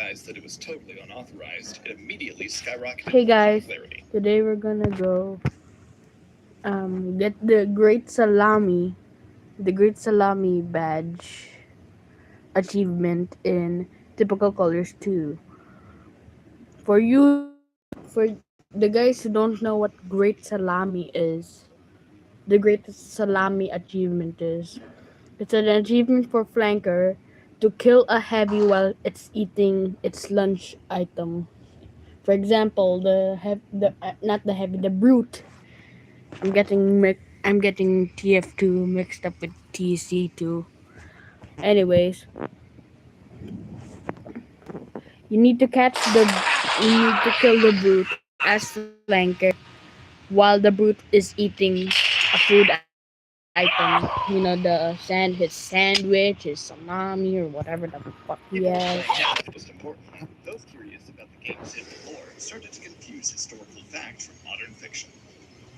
realized that it was totally unauthorized, it immediately skyrocketed Hey in guys, popularity. today we're gonna go get the Great Salami badge achievement in Typical Colors 2. For the guys who don't know what Great Salami is, the Great Salami achievement is it's an achievement for flanker to kill a heavy while it's eating its lunch item. For example, not the heavy, the brute. I'm getting TF2 mixed up with TC2. Anyways, you need to you need to kill the brute as flanker while the brute is eating a food item. His sandwich, his salami, or whatever the fuck he has. People were playing it most importantly, those curious about the game's hidden lore started to confuse historical fact from modern fiction.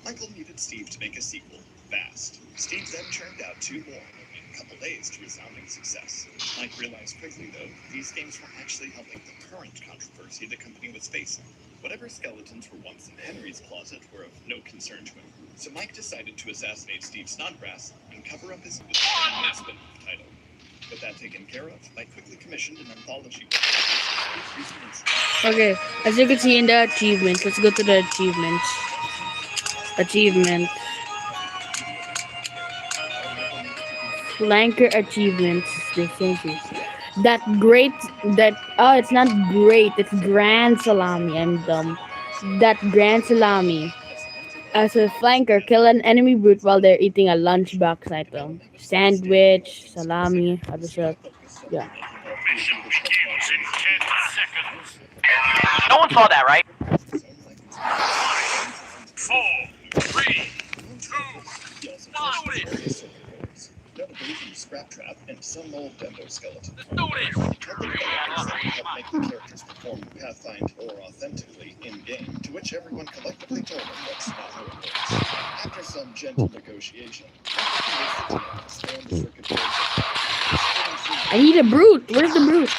Michael needed Steve to make a sequel, fast. Steve then churned out two more in a couple days to resounding success. Mike realized quickly, though, these games were actually helping the current controversy the company was facing. Whatever skeletons were once in Henry's closet were of no concern to him, so Mike decided to assassinate Steve Snodgrass and cover up his spin-off title. With that taken care of, Mike quickly commissioned an anthology book. Okay, as you can see in the achievements, let's go to the achievements. Achievement. Flanker achievements. Thank you. That great, that, oh, it's not great, it's Grand Salami. I'm dumb. That Grand Salami. As a flanker, kill an enemy brute while they're eating a lunchbox item. Sandwich, salami, other stuff. Yeah. Mission begins in 10 seconds. No one saw that, right? 4, 3, 2, loaded. Notably from Scrap Trap and some old Dendo skeleton. Loaded. Help make the characters perform Pathfind or authentically in-game, to which everyone collectively told him that's not how it works. After some gentle negotiation, I need a brute. Where's the brute?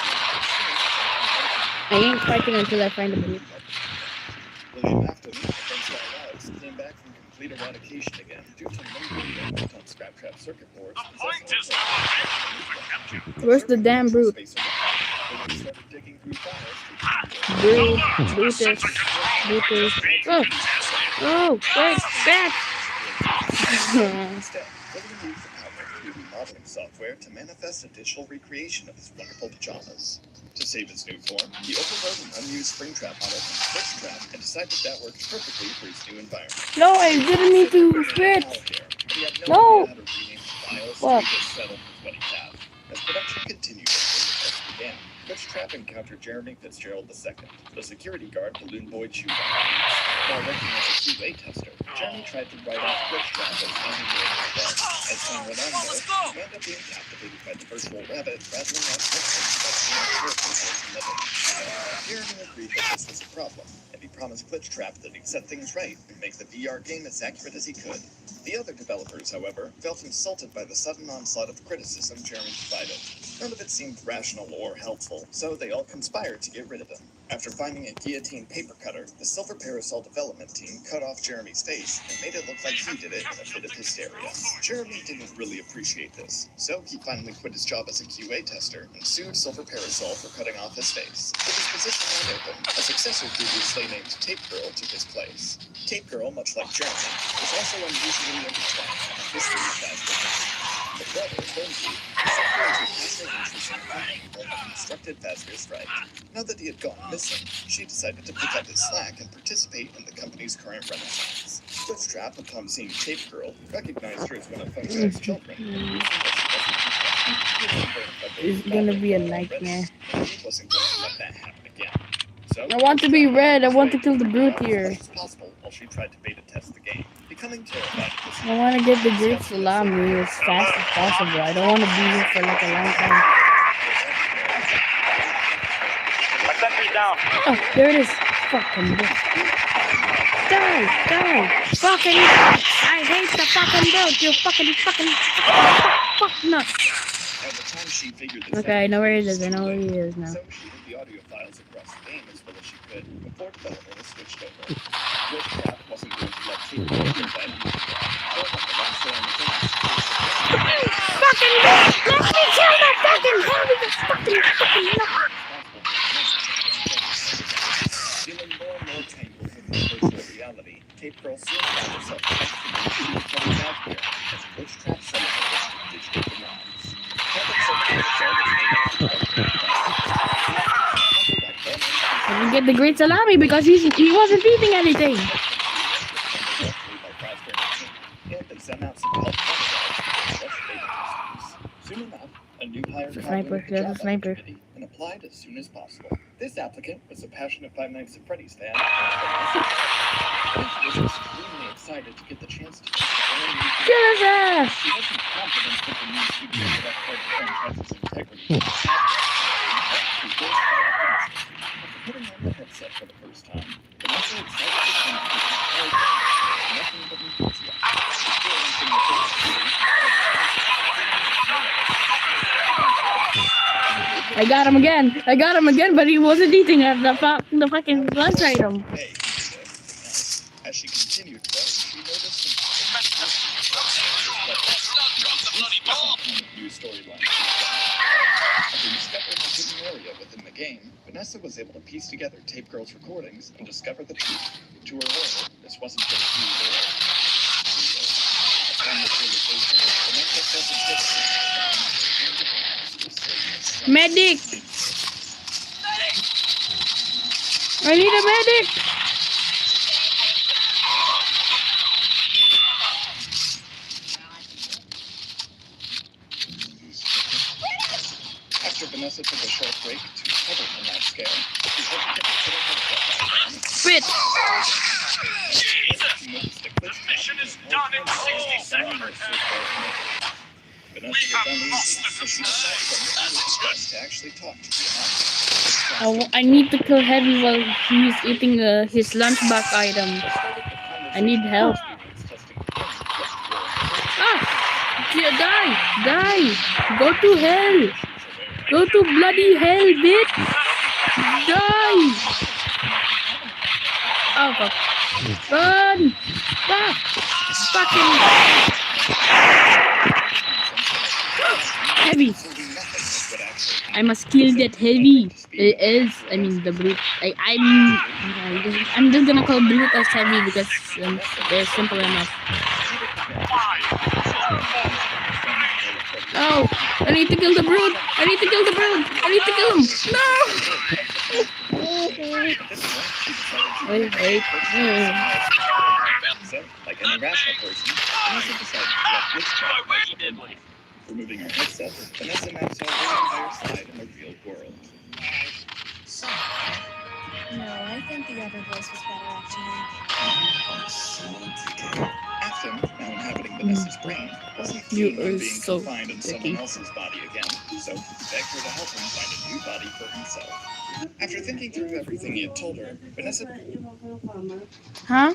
I ain't fighting until I find a brute. William Afton, against all odds, came back from complete eradication again due to lingering damage on Scrap Trap circuit boards. The point is to capture. Where's the damn brute? Brute, Brutus, Brutus. Oh, oh, wait, back. Instead, William used the power of 3D modeling software to manifest a digital recreation of his wonderful pajamas. To save his new form, he overrode an unused Springtrap model from Switchtrap and decided that worked perfectly for his new environment. No, I didn't need to switch. No. What? Settled with what he had. As production continued and tests began, Switchtrap encountered Jeremy Fitzgerald II, the security guard Balloon Boy chewed on. While working as a QA tester, Jeremy tried to write off Switchtrap as finding the bug. As time went on, though, he wound up being captivated by the virtual rabbit rattling off Jeremy agreed that this was a problem, and he promised Glitchtrap that he'd set things right and make the VR game as accurate as he could. The other developers, however, felt insulted by the sudden onslaught of criticism Jeremy provided. None of it seemed rational or helpful, so they all conspired to get rid of him. After finding a guillotine paper cutter, the Silver Parasol development team cut off Jeremy's face and made it look like he did it in a fit of hysteria. Jeremy didn't really appreciate this, so he finally quit his job as a QA tester and sued Silver Parasol for cutting off his face. With his position wide open, a successor previously named Tape Girl took his place. Tape Girl, much like Jeremy, was also unusually intertwined in the history of Fazbear. The brother, Lindsay, was interested in constructed Fazbear Strike. Now that he had gone missing, she decided to pick up his slack and participate in the company's current renaissance. Glitchtrap, upon seeing Tape Girl, recognized her as one of Funko's children. It's gonna be a nightmare. He wasn't going to let that happen again. So, I want to be red. I want to kill the brute here. As possible while she tried to beta test the game. Becoming terrified of this, I want to get the Great Salami as fast as possible. I don't want to be here for like a long time. My sentry's down. Oh, there it is. Fucking brute. Die. Fucking. I hate the fucking brute. You fuck nuts. by the time she figured this Okay, I out, know where he is. I know where he is now. so she did the audio files across the game as well as she could before developers switched over. Glitchtrap wasn't going to let Kate do that either. But the last one was Fucking bitch! Let me kill that fucking heavy! Fucking no! feeling more and more tangled with her virtual reality, Cape Girl soon found herself constantly shooting from the nightmare as Glitchtrap celebrated digital demise. I didn't get the great salami because he wasn't eating anything. Soon enough, a new hire It's a sniper. There's a sniper. and applied as soon as possible. This applicant was a passionate Five Nights at Freddy's fan. She was extremely excited to get the chance to Kill his ass! She wasn't confident that the new studio would uphold the franchise's integrity. Putting on the headset for the first time, Vanessa excited to come to the entire game, nothing but enthusiasm. I got him again, but he wasn't eating the fucking lunch item. Hey, as she continued, though, she noticed some new storyline. After discovering a hidden area within the game, Vanessa was able to piece together Tape Girl's recordings and discover the truth. To her horror, this wasn't just true lore. Upon this realization, Vanessa felt a difference. Medic! I need a medic! After Vanessa took a short break to recover from that scare, she had to put her headset back on. Spit! Jesus! The mission is done in 60 seconds. Vanessa was uneasy, so she decided to actually talk to the I need to kill Heavy while he's eating his lunchbox item. I need help. Ah! Die! Go to hell! Go to bloody hell, bitch! Die! Oh fuck! Run! Ah! Fucking! Heavy! I must kill that Heavy. It is, I mean, the brute. I'm just gonna call brute as Heavy because they're simple enough. Oh, I need to kill the brute. I need to kill him. No. Wait. So, like any rational person, Vanessa decided to let Glitchtrap. Removing her headset, Vanessa now saw the entire slide in the real world. No, I think the other voice was better, actually. Afton, now inhabiting Vanessa's brain, wasn't You keen on are being so confined in sticky. someone else's body again, so begged her to help him find a new body for himself. After thinking through everything he had told her, Vanessa Huh?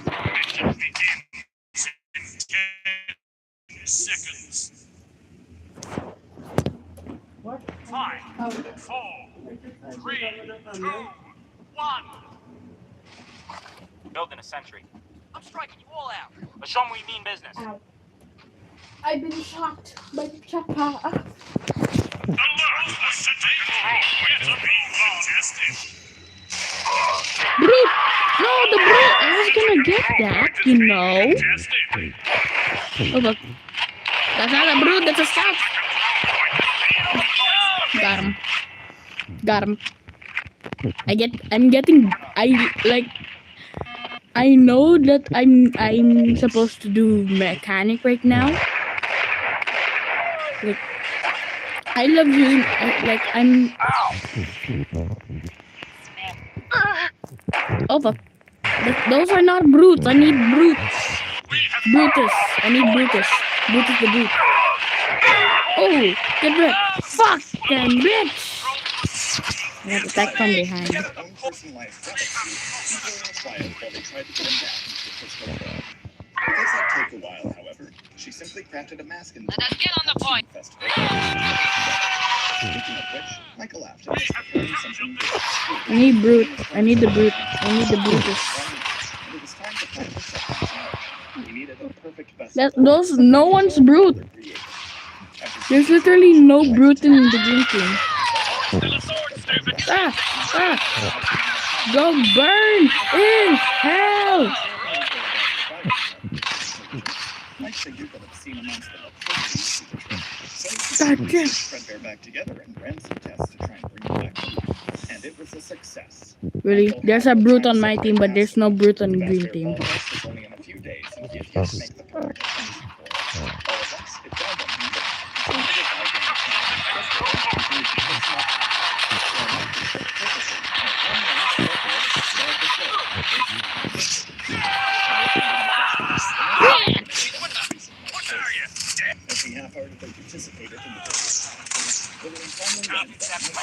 Mission begins in 10 seconds. 5, 4, 3, 2, 1. Building a sentry. I'm striking you all out. But show 'em we mean business. I've been shot by Chapa. Alert! A sentry patrol with a beam contested. Brute! No, the brute! I was gonna get that, you know. Oh look. That's not a brute, that's a scout. Got him. I know that I'm supposed to do mechanic right now. Like, I love using, Oh fuck. Those are not brutes, I need brutes. Brutus, I need Brutus. Brutus the brute. Oh, get wrecked. Fucking bitch! I got attacked from behind. their own personalized galaxy, people were quiet while they tried to get him back into the crystal ball. Because that took a while, however, she simply crafted a mask in Let us get on the point. festival. Speaking of which, Michael laughed and preparing something good. I need brute. I need the brute. I need the Brutus. And it was time to find his second challenge. He needed a perfect vessel. That those no one's brute. There's literally no brute in the green team. Go burn in hell! Mike figured that obscene amounts of electricity super trick. So he put Fredbear back together and ran some tests to try and bring it back home. And it was a success. Really? There's a brute on my team, but there's no brute on the green team. It was only in a few days, and he had yet to make the perfect engine for it. All at once, it dawned on him as he half-heartedly participated in the business. William finally learned that for the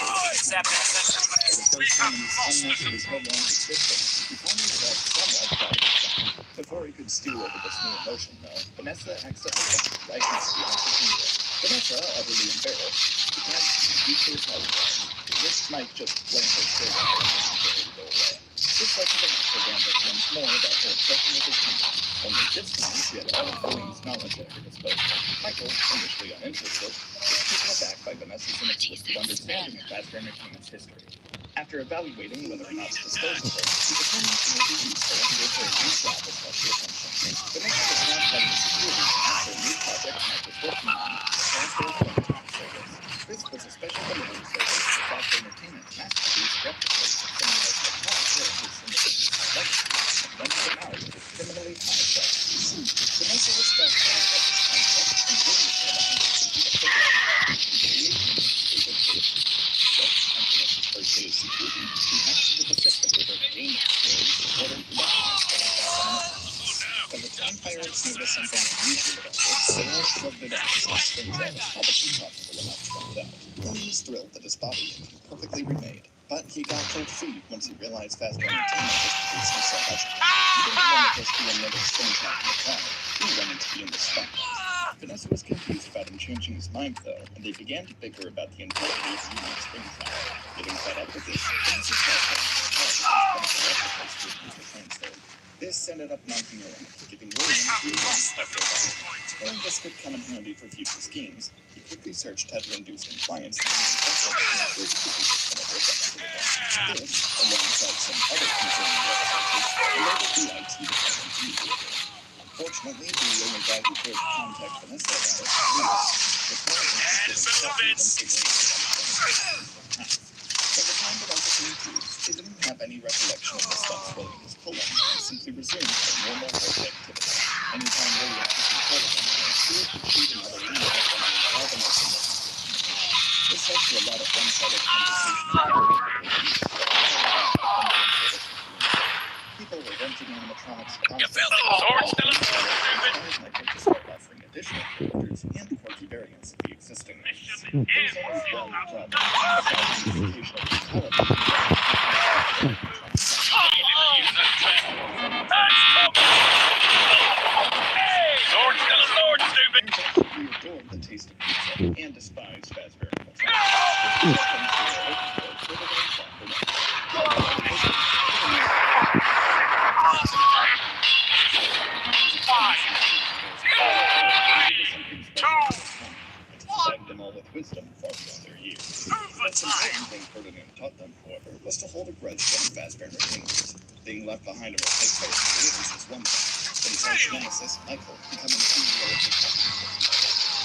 first time in his unnaturally prolonged existence, he finally felt somewhat proud of himself. Before he could stew over this new emotion, though, Vanessa accidentally got right next to him. Vanessa, utterly embarrassed, began to speak to his husband, which Mike just blankly stared at her and go away. This led to Vanessa rambling once more about her obsession with his team. Only this time, she had all of William's knowledge at her disposal. Michael, initially uninterested, was taken aback by Vanessa's inexplicable understanding of Fazbear Entertainment's history. After evaluating whether or not to dispose of her, he determined to make it useful and give her a new job with special attention. Vanessa was now head of security for a new project Mike was working on, the Fazbear Quarantine Service. This was a special delivery service for Fazbear Entertainment mass-produced replicas of some of the most iconic characters from the business legacy, and rented them out at a criminally high price. Vanessa was best at this concept, and William realized to be the first day of security, he hacked into the system with a game experience ordered when the time pirates noticed something unusual about it, they all shrugged it off as things that was probably possible enough to find out. William was thrilled that his body had been perfectly remade, but he got cold feet once he realized Fazbear Entertainment was producing so much. He didn't want to just be another spring top in the car. He wanted to be in the spotlight. Vanessa was confused about him changing his mind, though, and they began to bicker about the integrity of unique spring trap. Getting fed up with this, Vanessa started transferred. This ended up knocking her out, giving William 2 months after that. Knowing this would come in handy for future schemes, he quickly searched how to induce compliance and special where he could use it whenever it got to the bench. This, alongside some other concerning references, enabled the IT department to use it. Unfortunately, the only guy who cared to contact Vanessa about it, Lewis, was more interested in by the time Vanessa came to, they didn't have any recollection of the steps William was pulling, and simply resumed their normal work activity. Anytime William took control of them, he would cheat another leader and involve another mission. This led to a lot of one-sided conversation. People were renting animatronics constantly. Michael to start offering additional characters and quirky variants of the existing ones. There was always one problem. The occasional fatality. We adored the taste of pizza and despised Fazbear them all with wisdom far beyond their years. The most important thing Ferdinand taught them, however, was to hold a grudge against Fazbear Entertainment. Being left behind in a place by his creators is one thing, but his arch nemesis, Michael, becoming CEO of the company.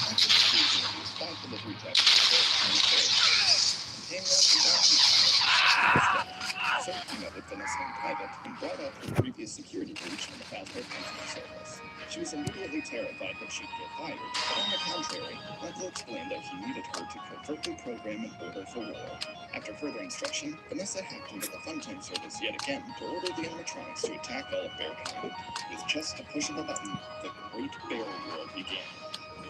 Michael refused to use 5 delivery drivers for very tiny fares. And came up with that so he met with Vanessa in private and brought up her previous security breach in the Fazbear Company service. She was immediately terrified that she'd get fired, but on the contrary, Michael explained that he needed her to covertly program an order for war. After further instruction, Vanessa hacked into the Funtime service yet again to order the animatronics to attack all of Bearkind. With just a push of a button, the Great Bear War began.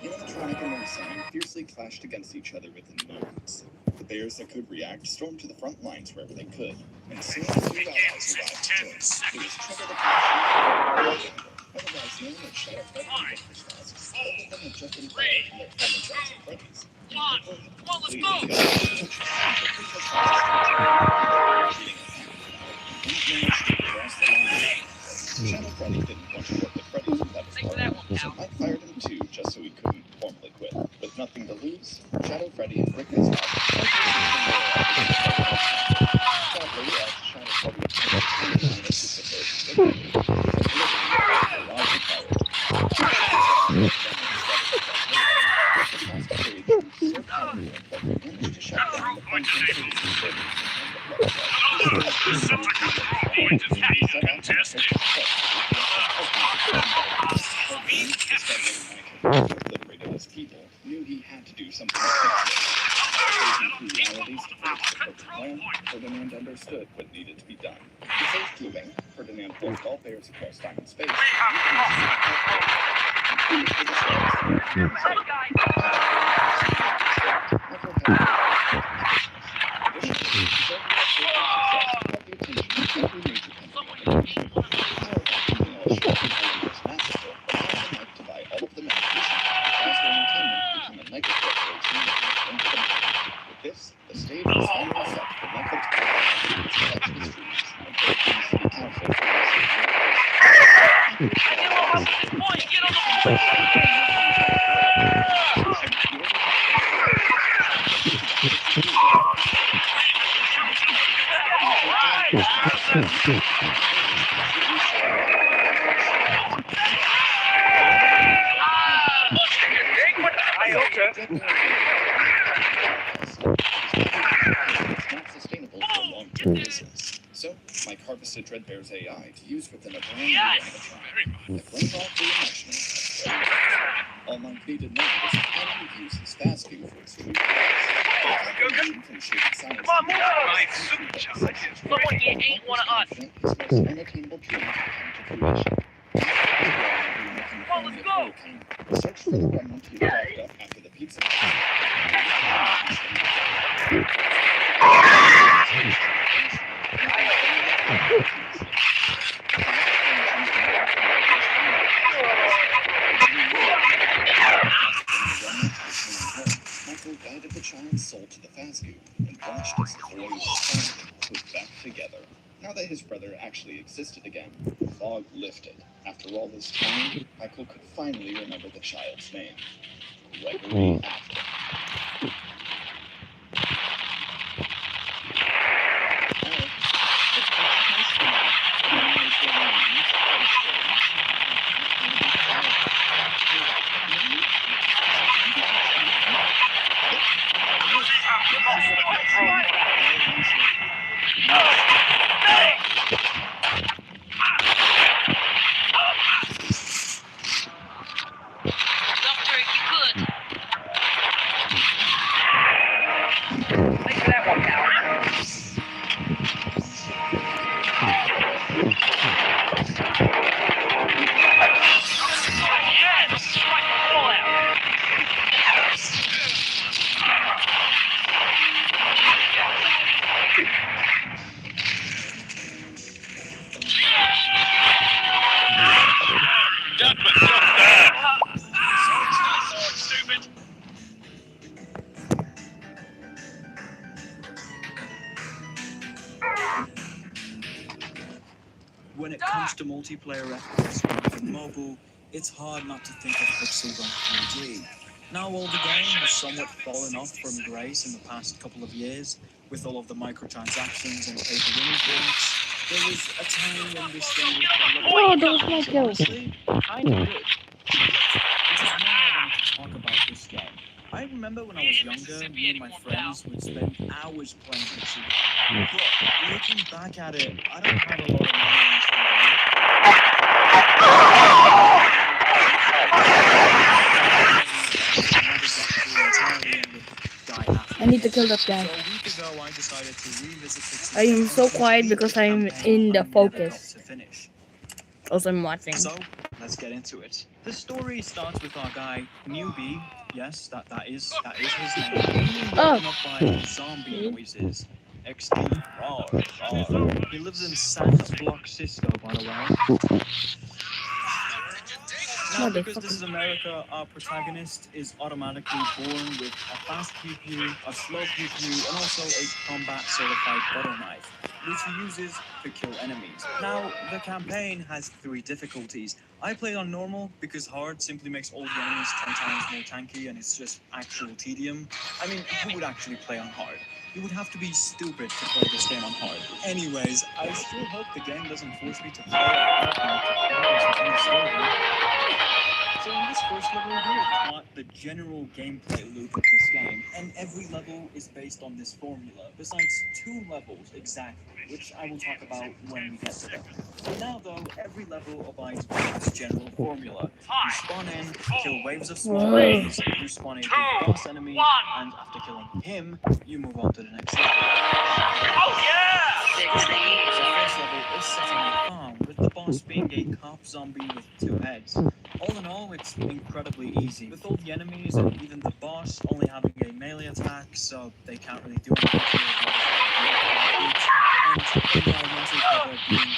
Animatronic and Marcine fiercely clashed against each other within moments. The bears that could react stormed to the front lines wherever they could, and soon as new allies arrived to join, it was trigger the clash. otherwise known as Shadow Freddy and Victor's masks, both of them had just been fired from their former jobs at Freddy's. Come on, let's Completely go. got the promotion, but Victor's masks beating a pack now, and managed to cross the line. Shadow Freddy didn't want to work at Freddy's without his Thanks for that partner, one, so pal. Mike fired him too, just so he couldn't formally quit. With nothing to lose, Shadow Freddy and Rick Scott sadly, as Shadow Freddy turned on its superficial victim, he was obliterated by a lousy pirate. Victor's mask carried through so powerfully that he managed to shut down the functioning services buildings and the liberated his people, knew he had to do something to fix it. Facing through realities to finish the perfect plan, Ferdinand understood what needed to be done. To save tubing, Ferdinand forced all bears across time and space. This, the stage was finally set for Michael to catch the streets and break the city council for Get on the not sustainable for long-term business. So, Mike harvested Dreadbear's AI to use within a brand new animatronic. With Rainbow Reenactment, all Mike needed now was to finally use his fast view for its true purpose. From shaded science. Come on, move on. My super challenge. Someone here ain't one of us. His most unattainable dreams would come to fruition. Come on, let's go. The search for the remnant he had left up after the pizza. Michael guided the child's soul to the Fazgoo and watched as the boy was finally put back together. Now that his brother actually existed again, the fog lifted. After all this time, Michael could finally remember the child's name. Gregory Afton. Doctor, if you could. Thanks for that one, pal. Yes! Strike the ball out. That was just bad. Stupid. When it comes to multiplayer FPS for mobile, it's hard not to think of Pixel Gun 3D. Now all the game has somewhat fallen off from grace in the past couple of years, with all of the microtransactions and pay-to-win points. There was a time when this game was Oh, those my kills. honestly kind of good. Which is why I wanted to talk about this game. I remember when I was younger, me and my friends would spend hours playing Pixel Gun. But looking back at it, I don't have a lot of memories I need to kill that guy. So a week ago, I decided to revisit Pixel I am Gun so and quiet complete because the I'm campaign in the I never got focus. to finish. Also, I'm watching. So, let's get into it. The story starts with our guy, Newbie. Yes, that is his name. Being woken up by zombie noises. XD. Rawr. He lives in Santa's Block, Cisco, by the way. Now, because Motherfucker. this is America, our protagonist is automatically born with a fast pew pew, a slow pew pew, and also a combat certified butter knife, which he uses to kill enemies. Now, the campaign has 3 difficulties. I played on normal because hard simply makes all the enemies 10 times more tanky and it's just actual tedium. I mean, who would actually play on hard? You would have to be stupid to play this game on hard. Anyways, I still hope the game doesn't force me to play on hard and make progress within the story. So in this first level, we are taught the general gameplay loop of this game, and every level is based on this formula, besides 2 levels exactly, which I will talk about when we get to them. For now though, every level abides by its general formula. You spawn in, kill waves of small Whoa. enemies, you spawn a big boss enemy, and after killing him, you move on to the next level. Oh yeah! The first level is set on a farm, with the boss being a cop zombie with 2 heads. All in all, it's incredibly easy, with all the enemies and even the boss only having a melee attack, so they can't really do anything to you. And environmental cover being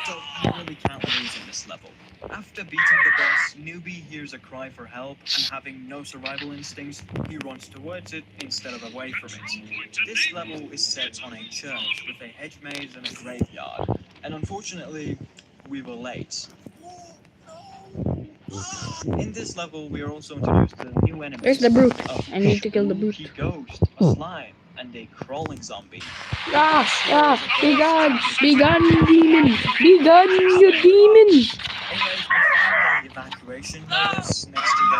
so you really can't lose in this level. After beating the boss, newbie hears a cry for help, and having no survival instincts, he runs towards it instead of away from it. This level is set on a church with a hedge maze and a graveyard, and unfortunately, we were late. In this level, we are also introduced to new enemies. Where's the brute? A I need to kill the brute. spooky ghost, a slime, and a crawling zombie. Be gone! Be gone, demon! Be gone, you demon! Anyways, we find an evacuation notice next to the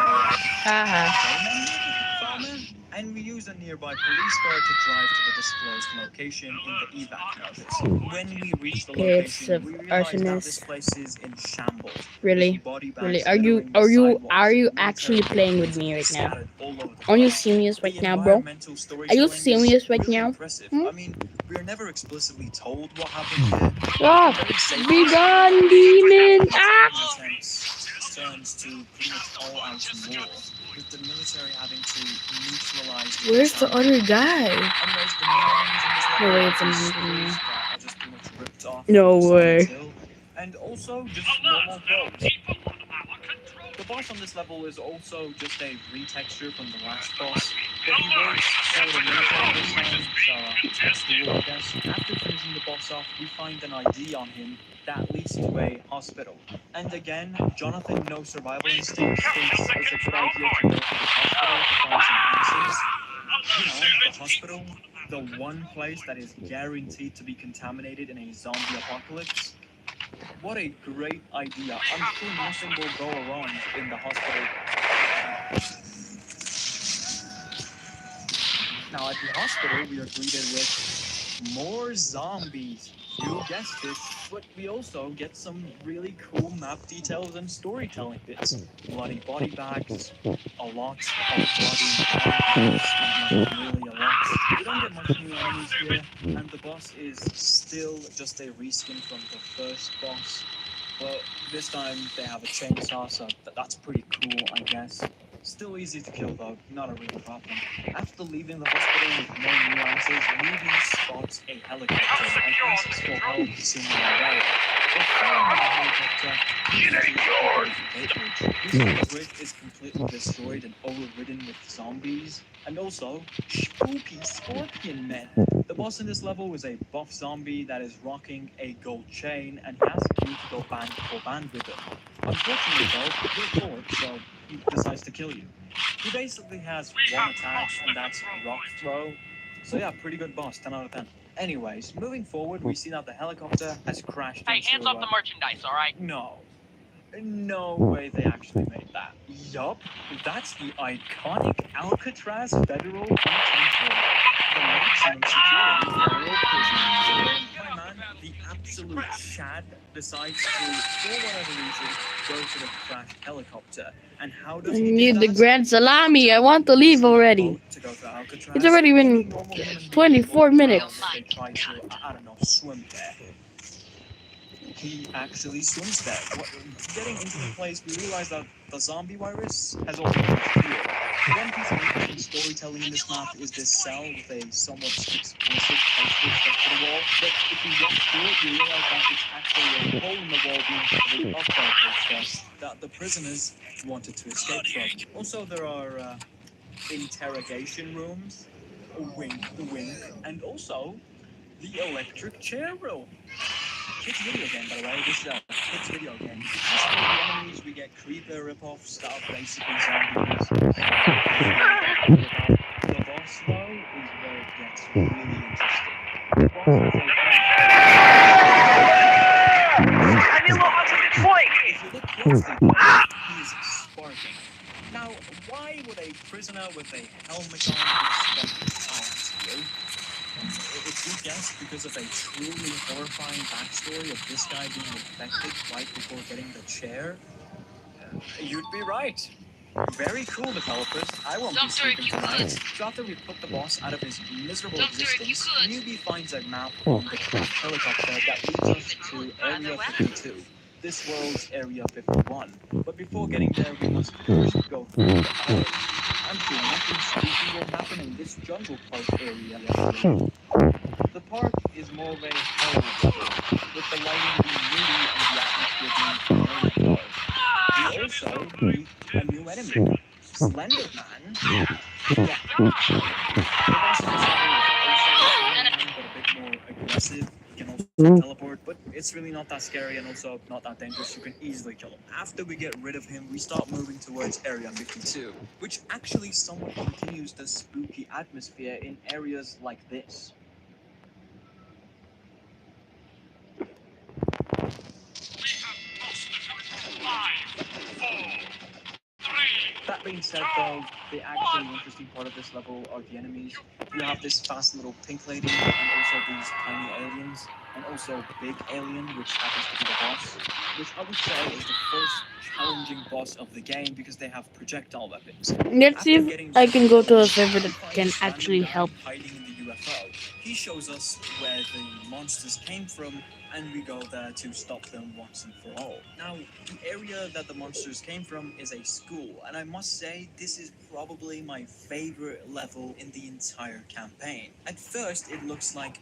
farmer, and we use a nearby police car to drive to the disclosed location in the evac notice. When we reach the Okay, it's location, we realize that arsonist. this place is in shambles. Really? With body bags Really? littering the sidewalks, Are you military actually playing with vehicles me right now? scattered all over the Are you place. serious The right now, bro? environmental Are you storytelling is serious right really now? impressive. Hmm? I mean, we are never explicitly told what happened here. Ah! Very safe Be gone, demon! Ah! turns to pretty much all out war, with the military having to neutralize the Where's the attack. other guy? Anyways, the new enemies in this No level way, are it's a these man. squares that are just pretty much ripped off No from way. Silent Hill, and also just normal foes. The boss on this level is also just a retexture from the last boss, but he works for the military this time, so that's cool, I guess. After finishing the boss off, we find an ID on him that leads to a hospital. And again, Jonathan, no survival instincts, thinks it's a good idea to go to the hospital to find some answers. You know, the hospital, the one place that is guaranteed to be contaminated in a zombie apocalypse. What a great idea. I'm sure nothing will go wrong in the hospital. Now at the hospital, we are greeted with more zombies. You guessed it, but we also get some really cool map details and storytelling bits. Bloody body bags, a lot of bloody body bags, really a lot. We don't get much new enemies here, and the boss is still just a reskin from the first boss. But this time they have a chainsaw, so that's pretty cool, I guess. Still easy to kill though, not a real problem. After leaving the hospital with no new answers, Newbie spots a helicopter and asks for help to send him away. But following the helicopter, the bridge is completely destroyed and overridden with zombies, and also spooky scorpion men. The boss in this level is a buff zombie that is rocking a gold chain, and he asks you to go band with him. Unfortunately though, you're bored, so he decides to kill you. He basically has one attack, and that's rock throw. So yeah, pretty good boss, 10 out of 10. Anyways, moving forward, we see that the helicopter has crashed Hey, into hands off the merchandise, alright? No way they actually made that. Yup, that's the iconic Alcatraz Federal Penitentiary. The maximum security federal prison. My man, the absolute Chad, decides to, for whatever reason, go to the crashed helicopter. And how does I he do need the that? grand salami. I want to leave already. To go to Alcatraz. It's already been Any normal human being 24 would drown minutes. if they try to, I don't know, swim there. He actually swims there. Getting into the place, we realize that the zombie virus has already disappeared. One piece of interesting storytelling in this map is this cell with a somewhat explosive poster stuck to the wall. But if we walk through it, we realize that it's actually a hole in the wall being covered up by a poster. that the prisoners wanted to escape from. Also, there are interrogation rooms, wink, wink, and also the electric chair room. Kids video game, by the way. This is a kids video game. As for the enemies, we get creeper ripoff stuff, basically zombies. The boss, though, is where it gets really interesting. The boss is if you look closely, he is sparking. Now, why would a prisoner with a helmet on be sparking? I'll ask you. If you guess because of a truly horrifying backstory of this guy being infected right before getting the chair, you'd be right. Very cool, developers. I won't be sleeping tonight. So after we put the boss out of his miserable existence, Newbie finds a map on the craft helicopter that leads us to Area 52. This world's Area 51. But before getting there, we must first go through the park. I'm sure nothing spooky will happen in this jungle park area. The park is more of a horror story, with the lighting being moody and the atmosphere being very dark. We also meet a new enemy, Slender Man. Yeah. The boss in this level is also Slender Man, but a bit more aggressive. He can also teleport, but it's really not that scary and also not that dangerous. You can easily kill him. After we get rid of him, we start moving towards Area 52, which actually somewhat continues the spooky atmosphere in areas like this. That being said, though, the actually interesting part of this level are the enemies. You have this fast little pink lady, and also these tiny aliens, and also Big Alien, which happens to be the boss, which I would say is the first challenging boss of the game because they have projectile weapons. Let's see if I can go to a server that can actually help. Hiding in the UFO. He shows us where the monsters came from, and we go there to stop them once and for all. Now, the area that the monsters came from is a school, and I must say, this is probably my favorite level in the entire campaign. At first, it looks like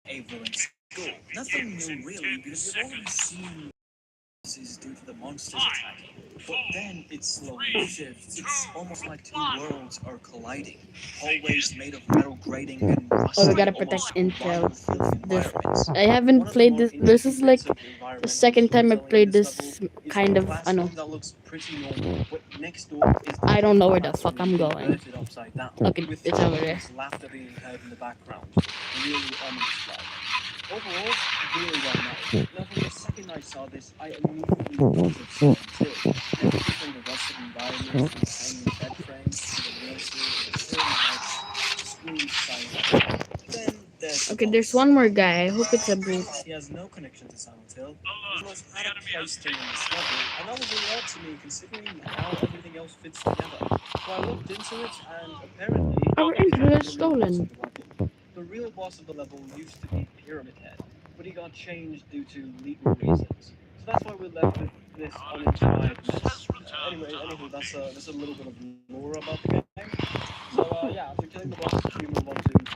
a ruined school. Nothing new really, because we've already seen this is due to the monsters attacking. But then it slowly shifts. It's almost like two worlds are colliding. Hallways made of metal grating and Oh, we gotta protect intel. I haven't played this. This is like the second time I played this kind of. I know. I don't know where the fuck I'm going. Okay, it's over there. Laughter being heard in the background. Really ominous like. Overall, really well made. Now, from the second I saw this, I immediately wanted to too. Everything from the rest of the environment, from the hanging bed frames to the nurses, the screwy silent. Then there's Okay, there's one more guy. I hope it's a boot. He has no connection to Silent Hill. He's the most out of place thing in this level, and that was really odd to me considering how everything else fits together. So I looked into it, and apparently Our intro is stolen. the real boss of the level used to be Pyramid Head, but he got changed due to legal reasons. So that's why we're left with this uninspired mess. Anywho, that's a little bit of lore about the game. So yeah, after killing the boss, we move on to remember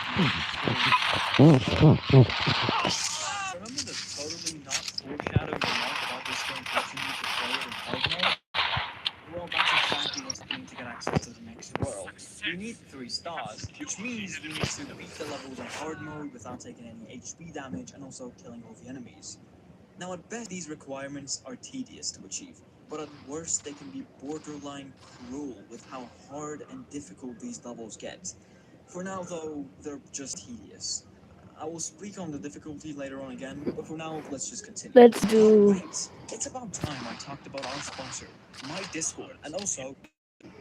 the totally not foreshadowing remark about this game forcing you to play it in hard mode? Well, that's exactly what's going to get access to the next world. We need 3 stars, which means we need to beat the levels in hard mode without taking any HP damage and also killing all the enemies. Now, at best, these requirements are tedious to achieve, but at worst, they can be borderline cruel with how hard and difficult these levels get. For now, though, they're just tedious. I will speak on the difficulty later on again, but for now, let's just continue. Let's do. Wait, it's about time I talked about our sponsor, my Discord, and also,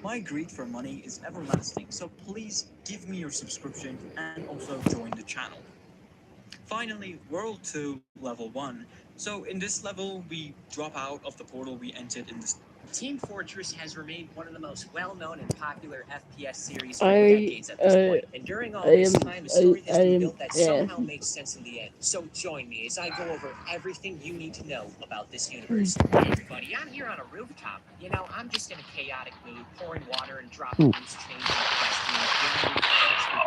my greed for money is everlasting, so please give me your subscription and also join the channel. Finally, World 2, Level 1. So in this level, we drop out of the portal we entered in this. Team Fortress has remained one of the most well-known and popular FPS series for decades at this point. And during all this time, a story has been built that somehow makes sense in the end. So join me as I go over everything you need to know about this universe. Hey everybody, I'm here on a rooftop. You know, I'm just in a chaotic mood, pouring water and dropping loose change on the question with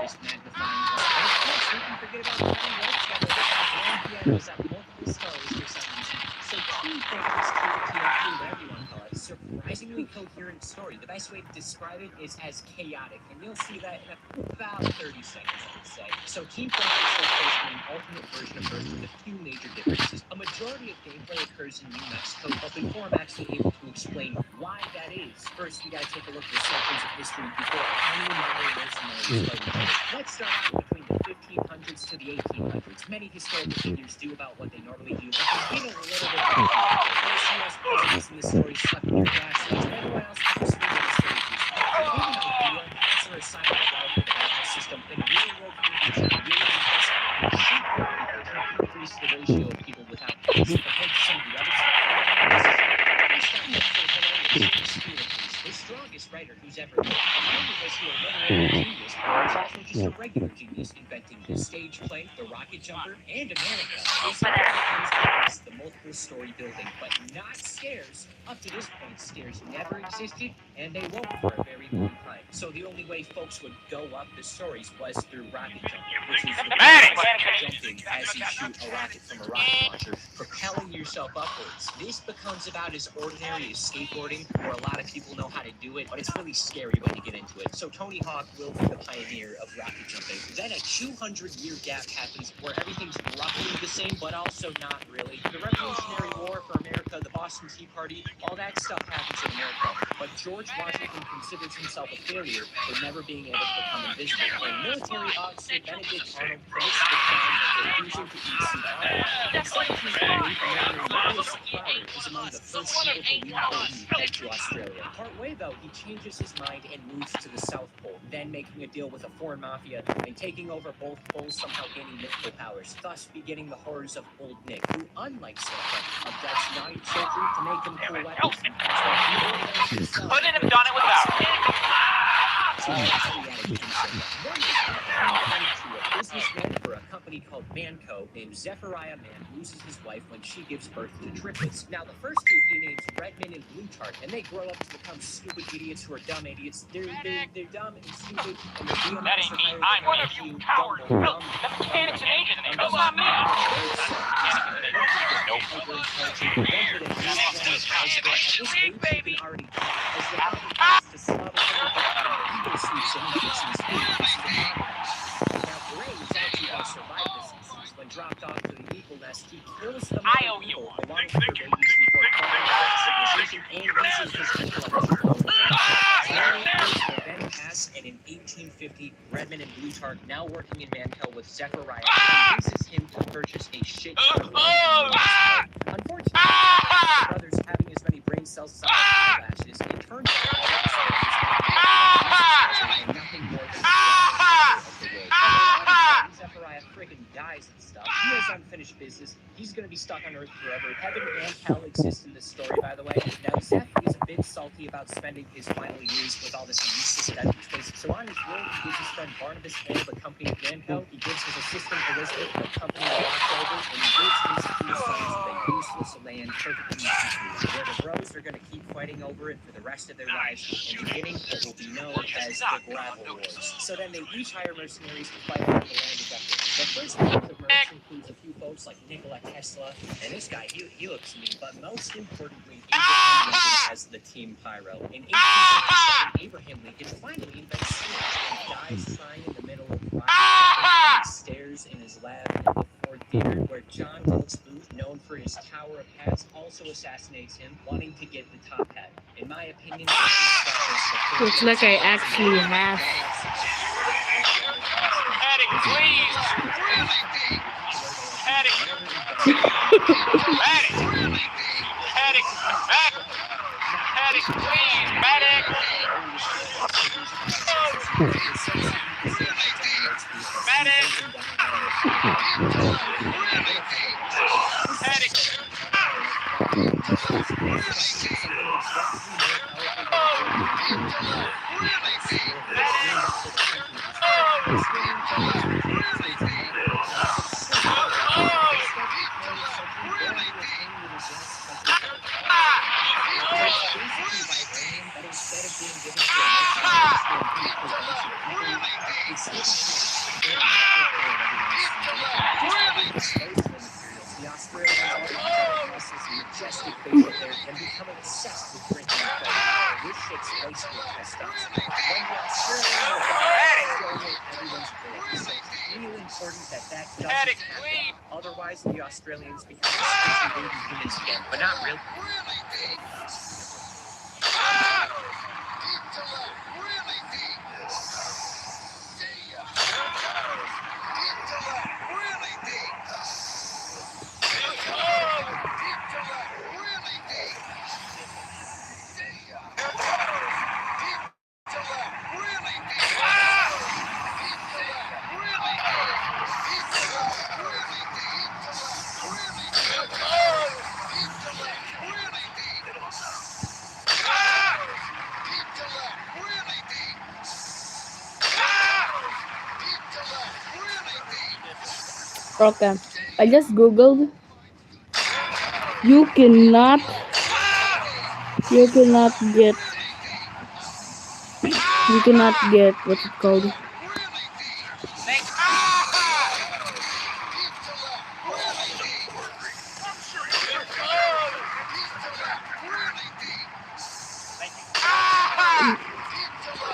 this magnifying glass. And of course, we can forget about the playing ropes that are different grand pianos at multiple stories for some reason. So Team Fortress 2 to include everyone surprisingly coherent story. The best way to describe it is as chaotic, and you'll see that in about 30 seconds, I would say. So Team Flanker takes place in an alternate version of Earth with a few major differences. A majority of gameplay occurs in New Mexico, but before I'm actually able to explain why that is, first we gotta take a look at the sections of history before any modern mercenaries started. Let's start out between the 1500s to the 1800s. Many historical figures do about what they normally do, but they get a little bit of most U.S. presidents in the story slept in their classmates, but everyone else took a swing at the stages. To give an idea, that's a assignment well for the battle system in real-world figures are really impressive. And shoot people can increase the ratio of people without heads compared to some of the other stuff. First up, let's say hello to James Stewart, the strongest writer who's ever lived. Not only was he a literary genius, but he was also just a regular genius, inventing the stage play, the rocket jumper, and a mannequin. His comes the multiple story building, but not stairs. Up to this point, stairs never existed, and they won't for a very long time. So the only way folks would go up the stories was through rocket jumping, which is the process of jumping as you shoot a rocket from a rocket launcher, propelling yourself upwards. This becomes about as ordinary as skateboarding, where a lot of people know how to do it, but it's really scary when you get into it. So Tony Hawk will be the pioneer of rocket jumping. Then a 200-year gap happens where everything's roughly the same, but also not really. The Revolutionary War for America, the Boston Tea Party, all that stuff happens in America. But George Washington considers himself a failure for never being able to become invisible. And military officer Benedict Arnold commits the crime of refusing to eat sea otter. In 1728, American Nicholas Crowder is among the first people to leave Britain and head to Australia. Partway, though, he changes his mind and moves to the South Pole, then making a deal with a foreign mafia and taking over both poles, somehow gaining mythical powers, thus beginning the horrors of Old Nick, who, unlike Santa, abducts young children to make them cool weapons. Couldn't have done it without him. A businessman for a company called Manco named Zephaniah Mann loses his wife when she gives birth to triplets. Now, the first two he names Redmond and Bluetart, and they grow up to become stupid idiots who are dumb idiots. They're dumb and stupid, and the BMX That ain't me. I'm one of you cowards. Look, the mechanics and agent name. That's not me. When dropped off to the eagle nest, he kills the I owe you along one. with the babies before civilization and uses his intellect. Then pass, and in 1850, Redmond and Bluetart, now working in Manco with Zephaniah, convinces him to purchase a shit ton of land. Unfortunately, the brothers having as many brain cells as eyelashes, it turns out and nothing more than Zephaniah friggin' dies and stuff. He has unfinished business. He's gonna be stuck on Earth forever. Heaven and hell exist in this story, by the way. Now, Zeph is a bit salty about spending his final years with all this useless death space. So on his will, he gives his friend Barnabas Hale the company of Manco. He gives his assistant Elizabeth the company of October, and he gives his two sons the useless land perfectly equal, where the bros are gonna keep fighting over it for the rest of their lives and beginning what will be known as the Gravel Wars. So then they each hire mercenaries to fight over the land together. The first group of mercs includes a few folks like Nikola Tesla, and this guy, he looks mean, but most importantly, Abraham Lincoln as the Team Pyro. In 1857, Abraham Lincoln finally invents stairs and dies trying in the middle of rock stairs in his lab in the Ford Theater, where John Wilkes Booth, known for his Tower of Hats, also assassinates him, wanting to get the top hat. In my opinion, Looks like I actually have. Paddock, please. Paddock. Paddock. Paddock, please. Paddock. Paddock. school test stops. When the Australian was everyone's failed. So it's really important that doesn't happen. Otherwise, the Australians become stitchy baby humans again, but not really. Okay, I just googled. You cannot. You cannot get. You cannot get what's it called?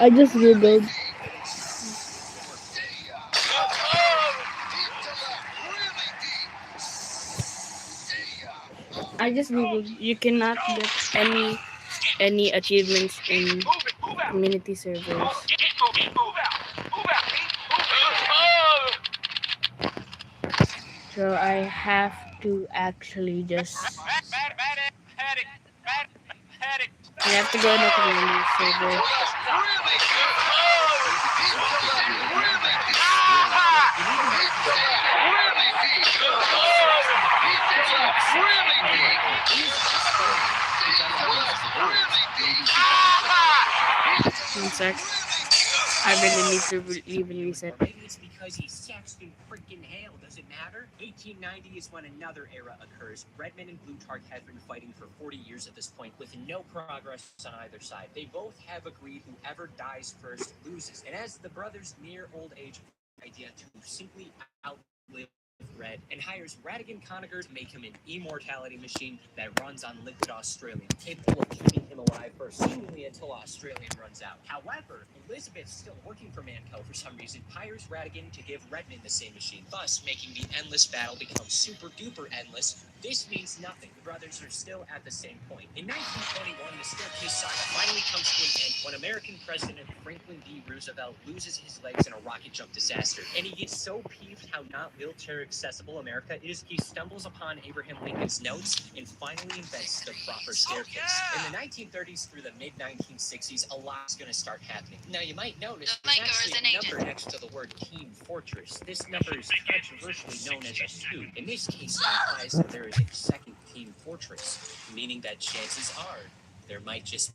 I just googled. I just googled. You cannot get any achievements in community servers. Move out. Move out. So I have to actually just. I have to go in the community server. One sec. I really need to even reset. Or maybe it's because he's Saxton freaking Hale. Does it matter? 1890 is when another era occurs. Redmond and Plutarch have been fighting for 40 years at this point with no progress on either side. They both have agreed whoever dies first loses. And as the brothers near old age, idea to simply outlive Red and hires Radigan Conacher to make him an immortality machine that runs on liquid Australian, capable of keeping him alive for seemingly until Australian runs out. However, Elizabeth's still working for Manco for some reason, hires Radigan to give Redmond the same machine, thus making the endless battle become super duper endless. This means nothing. The brothers are still at the same point. In 1921, the staircase saga finally comes to an end when American President Franklin D. Roosevelt loses his legs in a rocket jump disaster. And he gets so peeved how not wheelchair accessible America is, he stumbles upon Abraham Lincoln's notes and finally invents the proper staircase. In the 1930s through the mid-1960s, a lot's going to start happening. Now, you might notice there's actually a number next to the word Team Fortress. This number is controversially known as a 2. In this case, it implies that there is a second Team Fortress, meaning that chances are there might just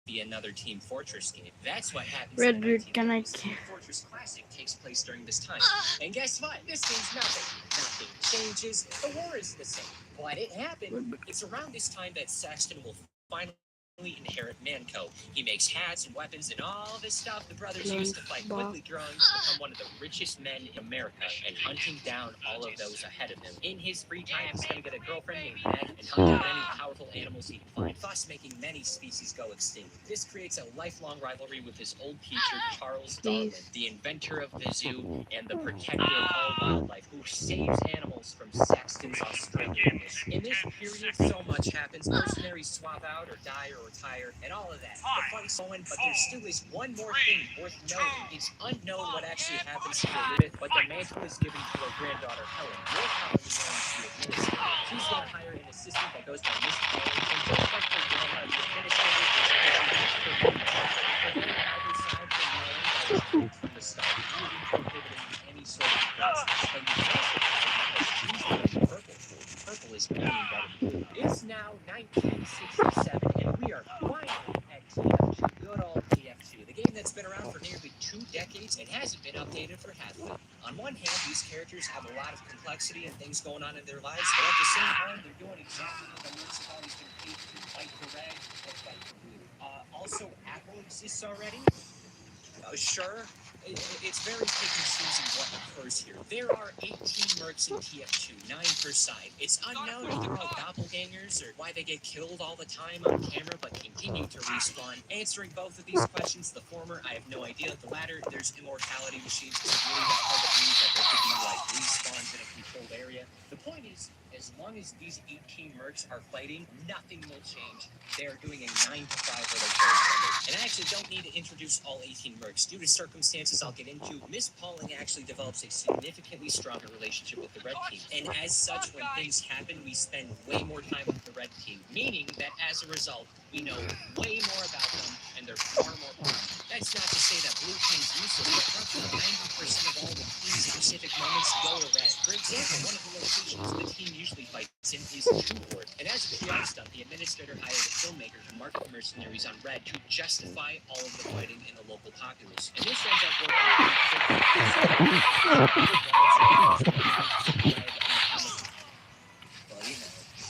be another Team Fortress game. That's what happens in the 1930s. Team Fortress Classic takes place during this time. And guess what? This means nothing. Nothing changes. The war is the same. But it happened. It's around this time that Saxton will finally inherit Manco. He makes hats and weapons and all this stuff the brothers used to fight, quickly growing to become one of the richest men in America and hunting down all of those ahead of him. In his free time, he's going to get a girlfriend named Meg and hunt down any powerful animals he can find, thus making many species go extinct. This creates a lifelong rivalry with his old teacher, Charles Darwin, the inventor of the zoo and the protector of all wildlife, who saves animals from Saxton's Australianness. In this period, so much happens. Mercenaries swap out or die or retire, and all of that. The fight's going, but there still is one more thing worth noting. It's unknown what actually happens to Elizabeth, but the mantle is given to her granddaughter, Helen. Your Helen is going to be administrator. She's going to hire an assistant that goes by Miss Helen, and just like her grandma, the administrator is either side from knowing that was clear from the start, really prohibiting any sort of nonsense. And you also because she's wearing purple. Purple is meaning better blue. It's now 1967, and we are finally at TF2, good old TF2, the game that's been around for nearly 2 decades and hasn't been updated for half of it. On one hand, these characters have a lot of complexity and things going on in their lives, but at the same time, they're doing exactly what the municipality's been paid to, fight for red or fight for blue. Also, Apple exists already? Sure. it's very pick and choosing what occurs here. There are 18 mercs in TF2, 9 per side. It's unknown if they're all doppelgangers or why they get killed all the time on camera but continue to respawn. Answering both of these questions, the former, I have no idea. The latter, there's immortality machines. It's really that hard to believe that there could be like respawns in a controlled area. The point is, as long as these 18 mercs are fighting, nothing will change. They're doing a 9 to 5 little carry. And I actually don't need to introduce all 18 mercs. Due to circumstances I'll get into, Miss Pauling actually develops a significantly stronger relationship with the red team. And as such, when things happen, we spend way more time with the red team. Meaning that as a result, we know way more about them and they're far more powerful. That's not to say that blue team's useless, but roughly 90% of all the team's specific moments go to red. For example, one of the locations the team usually fights in is Newport. And as a PR stunt, the administrator hired a filmmaker to market the mercenaries on red to justify all of the fighting in the local populace. And this ends up working.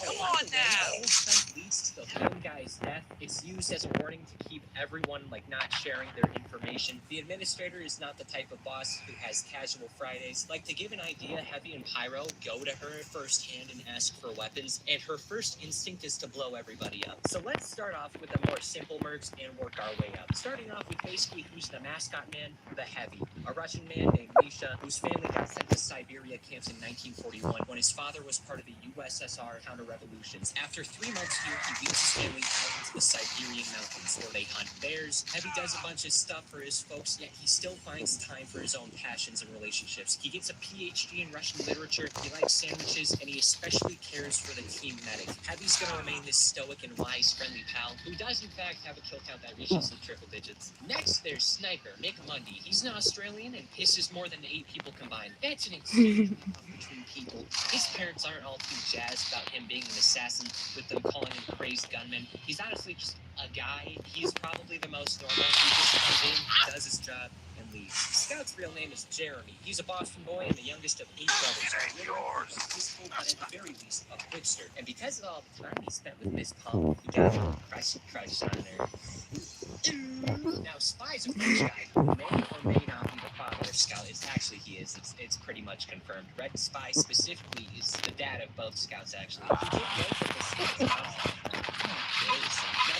Come on now! The whole stunt leads to the film guy's death. It's used as a warning to keep everyone not sharing their information. The administrator is not the type of boss who has casual Fridays. To give an idea, Heavy and Pyro go to her firsthand and ask for weapons, and her first instinct is to blow everybody up. So let's start off with the more simple mercs and work our way up. Starting off with basically who's the mascot man, the Heavy. A Russian man named Misha, whose family got sent to Siberia camps in 1941 when his father was part of the USSR counter-revolutions. After 3 months here, he leads his family out into the Siberian mountains where they hunt bears. Heavy does a bunch of stuff for his folks, yet he still finds time for his own passions and relationships. He gets a PhD in Russian literature, he likes sandwiches, and he especially cares for the team medic. Heavy's gonna remain this stoic and wise, friendly pal who does in fact have a kill count that reaches the triple digits. Next, there's Sniper, Mick Mundy. He's an Australian and pisses more than 8 people combined. That's an exchange between people. His parents aren't all too jazzed about him being an assassin, with them calling him crazed gunman. He's honestly just a guy. He's probably the most normal. He just comes in, does his job, and leaves. Scout's real name is Jeremy. He's a Boston boy and the youngest of 8 brothers. It ain't yours. He's cool, but at the very least, a quickster. And because of all the time he spent with Miss Paul, he got a crush on her. Now, Spy's a French guy who may or may not be the father of Scout. He is. It's pretty much confirmed. Red Spy specifically is the dad of both Scouts, actually. He did both of the Scouts. Now,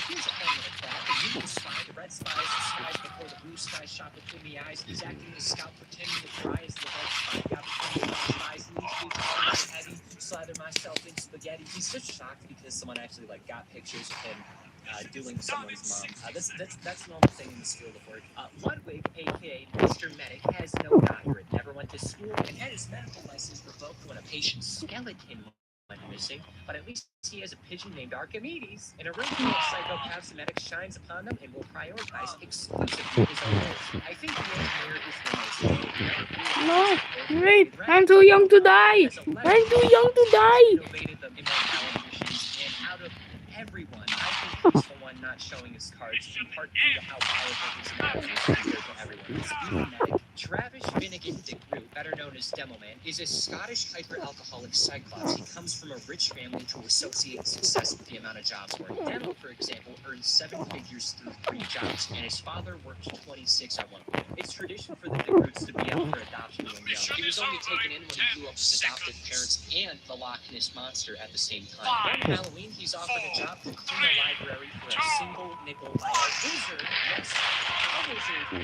here's a fun little fact. The Union Spy, the Red Spy is disguised before the Blue Spy shot between the eyes. He's acting as Scout, pretending to cry as the Red Spy got between the spies. And each week, Heavy, slather myself in spaghetti. He's just shocked because someone actually got pictures of him doing someone's mom. That's a normal thing in this field of work. Ludwig, aka Mr. Medic, has no doctorate, never went to school, and had his medical license revoked when a patient's skeleton went missing. But at least he has a pigeon named Archimedes. In a room full of psychopaths, the medic shines upon them and will prioritize exclusively his own needs. I think the engineer is the most. No, wait, I'm too young to die. I'm too young to die. Innovated the immortality machines, and out of everyone, I think he's the one not showing his cards, in part due to how powerful his knowledge is compared to everyone. Speaking medic, Travis Finnegan de Groot, better known as Demoman, is a Scottish hyper-alcoholic cyclops. He comes from a rich family who associate success with the amount of jobs worked. Demo, for example, earned 7 figures through 3 jobs, and his father worked 26 at one point. It's tradition for the de Groots to be up for adoption when young. He was only taken in when he grew up with adoptive parents and the Loch Ness Monster at the same time. One Halloween, he's offered a job to clean a library for a single nickel by a wizard. Yes, a wizard. No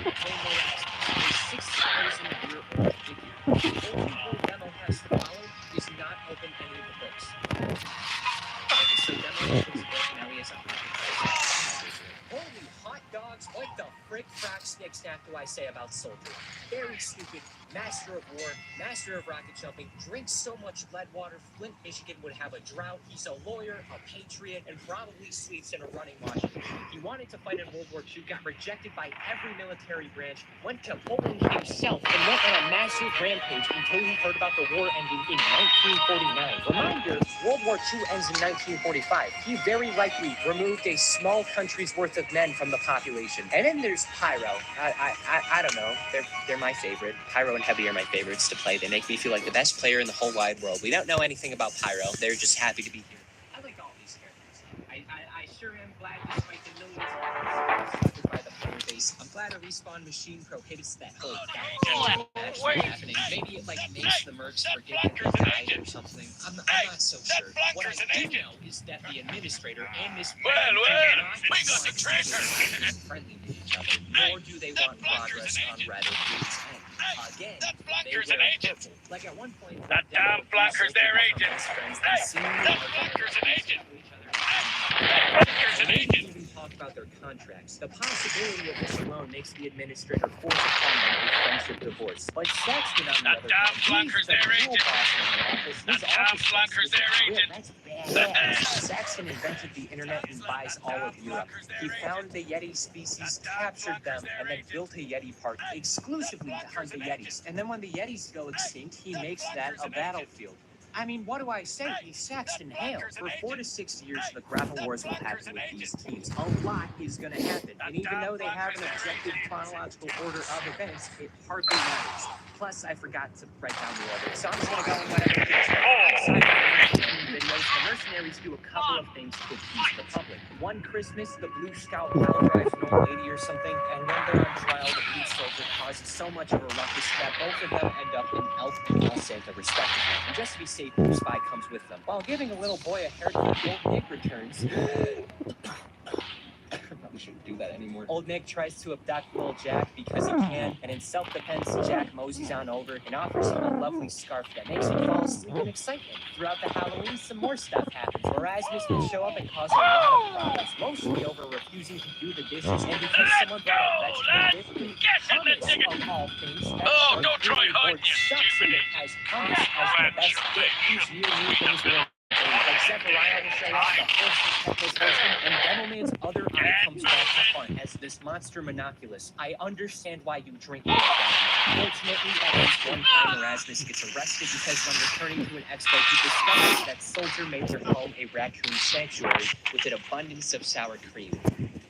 less. A 6,000-year-old figure. The only rule Demo has to follow is not open any of the books. So Demo opens a book, now he has a holy hot dogs, what the frick frack snick snack do I say about Soldier? Very stupid, master of war, master of rocket jumping, drinks so much lead water, Flint, Michigan would have a drought. He's a lawyer, a patriot, and probably sleeps in a running Washington. He wanted to fight in World War II, got rejected by every military branch, went to Poland himself, and went on a massive rampage until he heard about the war ending in 1949. Reminder, World War II ends in 1945. He very likely removed a small country's worth of men from the population. And then there's Pyro. I don't know. They're my favorite. Pyro and Heavy are my favorites to play. They make me feel like the best player in the whole wide world. We don't know anything about Pyro. They're just happy to be here. I like all these characters. I sure am glad despite the millions of hours by the player base case, I'm glad a respawn machine prohibits that whole thing from actually happening. Maybe it makes the mercs forget that they died or something. I'm not so sure. What I do know is that the administrator and Miss Well, we got the traitor friendly to each other, nor do they want progress on Red Oak Group's end. Again, they flanker's wear an agent. purple. Like at one point, That damn flanker's their agent. Hey, that flanker's an agent. They didn't even talk about their contracts. The possibility of this alone makes the administrator force upon them a friendship divorce. But Saxton, on the That other damn hand, flanker's he's the their real agent. boss in the office. That His damn office flanker's space their is agent. That's bad. Saxton invented the internet and buys all of Europe. He found the Yeti species, captured them, and then built a Yeti park exclusively to hunt the Yetis. And then when the Yetis go extinct, he makes that a battlefield. I mean, what do I say? He's Saxton Hale. For 4 to 6 years, the grapple wars will happen with these teams. A lot is going to happen. And even though they have an objective chronological order of events, it hardly matters. Plus, I forgot to write down the order. So I'm just going to go in whatever gets outside of the videos, the mercenaries do a couple of things to appease the public. One Christmas, the Blue Scout pile drives an old lady or something, and when they're on trial, the Blue Soldier causes so much of a ruckus that both of them end up in Elf and Mall Santa respectively. And just to be safe, the spy comes with them. While giving a little boy a haircut, old Nick returns. Probably shouldn't do that anymore. Old Nick tries to abduct little Jack because he can, and in self-defense, Jack moseys on over and offers him a lovely scarf that makes him fall asleep in excitement. Throughout the Halloween, some more stuff happens. Erasmus will show up and cause a lot of problems, mostly over refusing to do the dishes and because someone brought a vegetable dish with hummus of all things. Oh, don't try hiding, you Sucks if it has hummus as the best dip. These new things will like Zechariah will show up, the horse's Pepper's husband, and Devilman's other eye comes back to fun as this monster Monoculus. I understand why you drink it. Fortunately, at least one time Erasmus gets arrested because when returning to an expo, he discovers that Soldier made their home a raccoon sanctuary with an abundance of sour cream.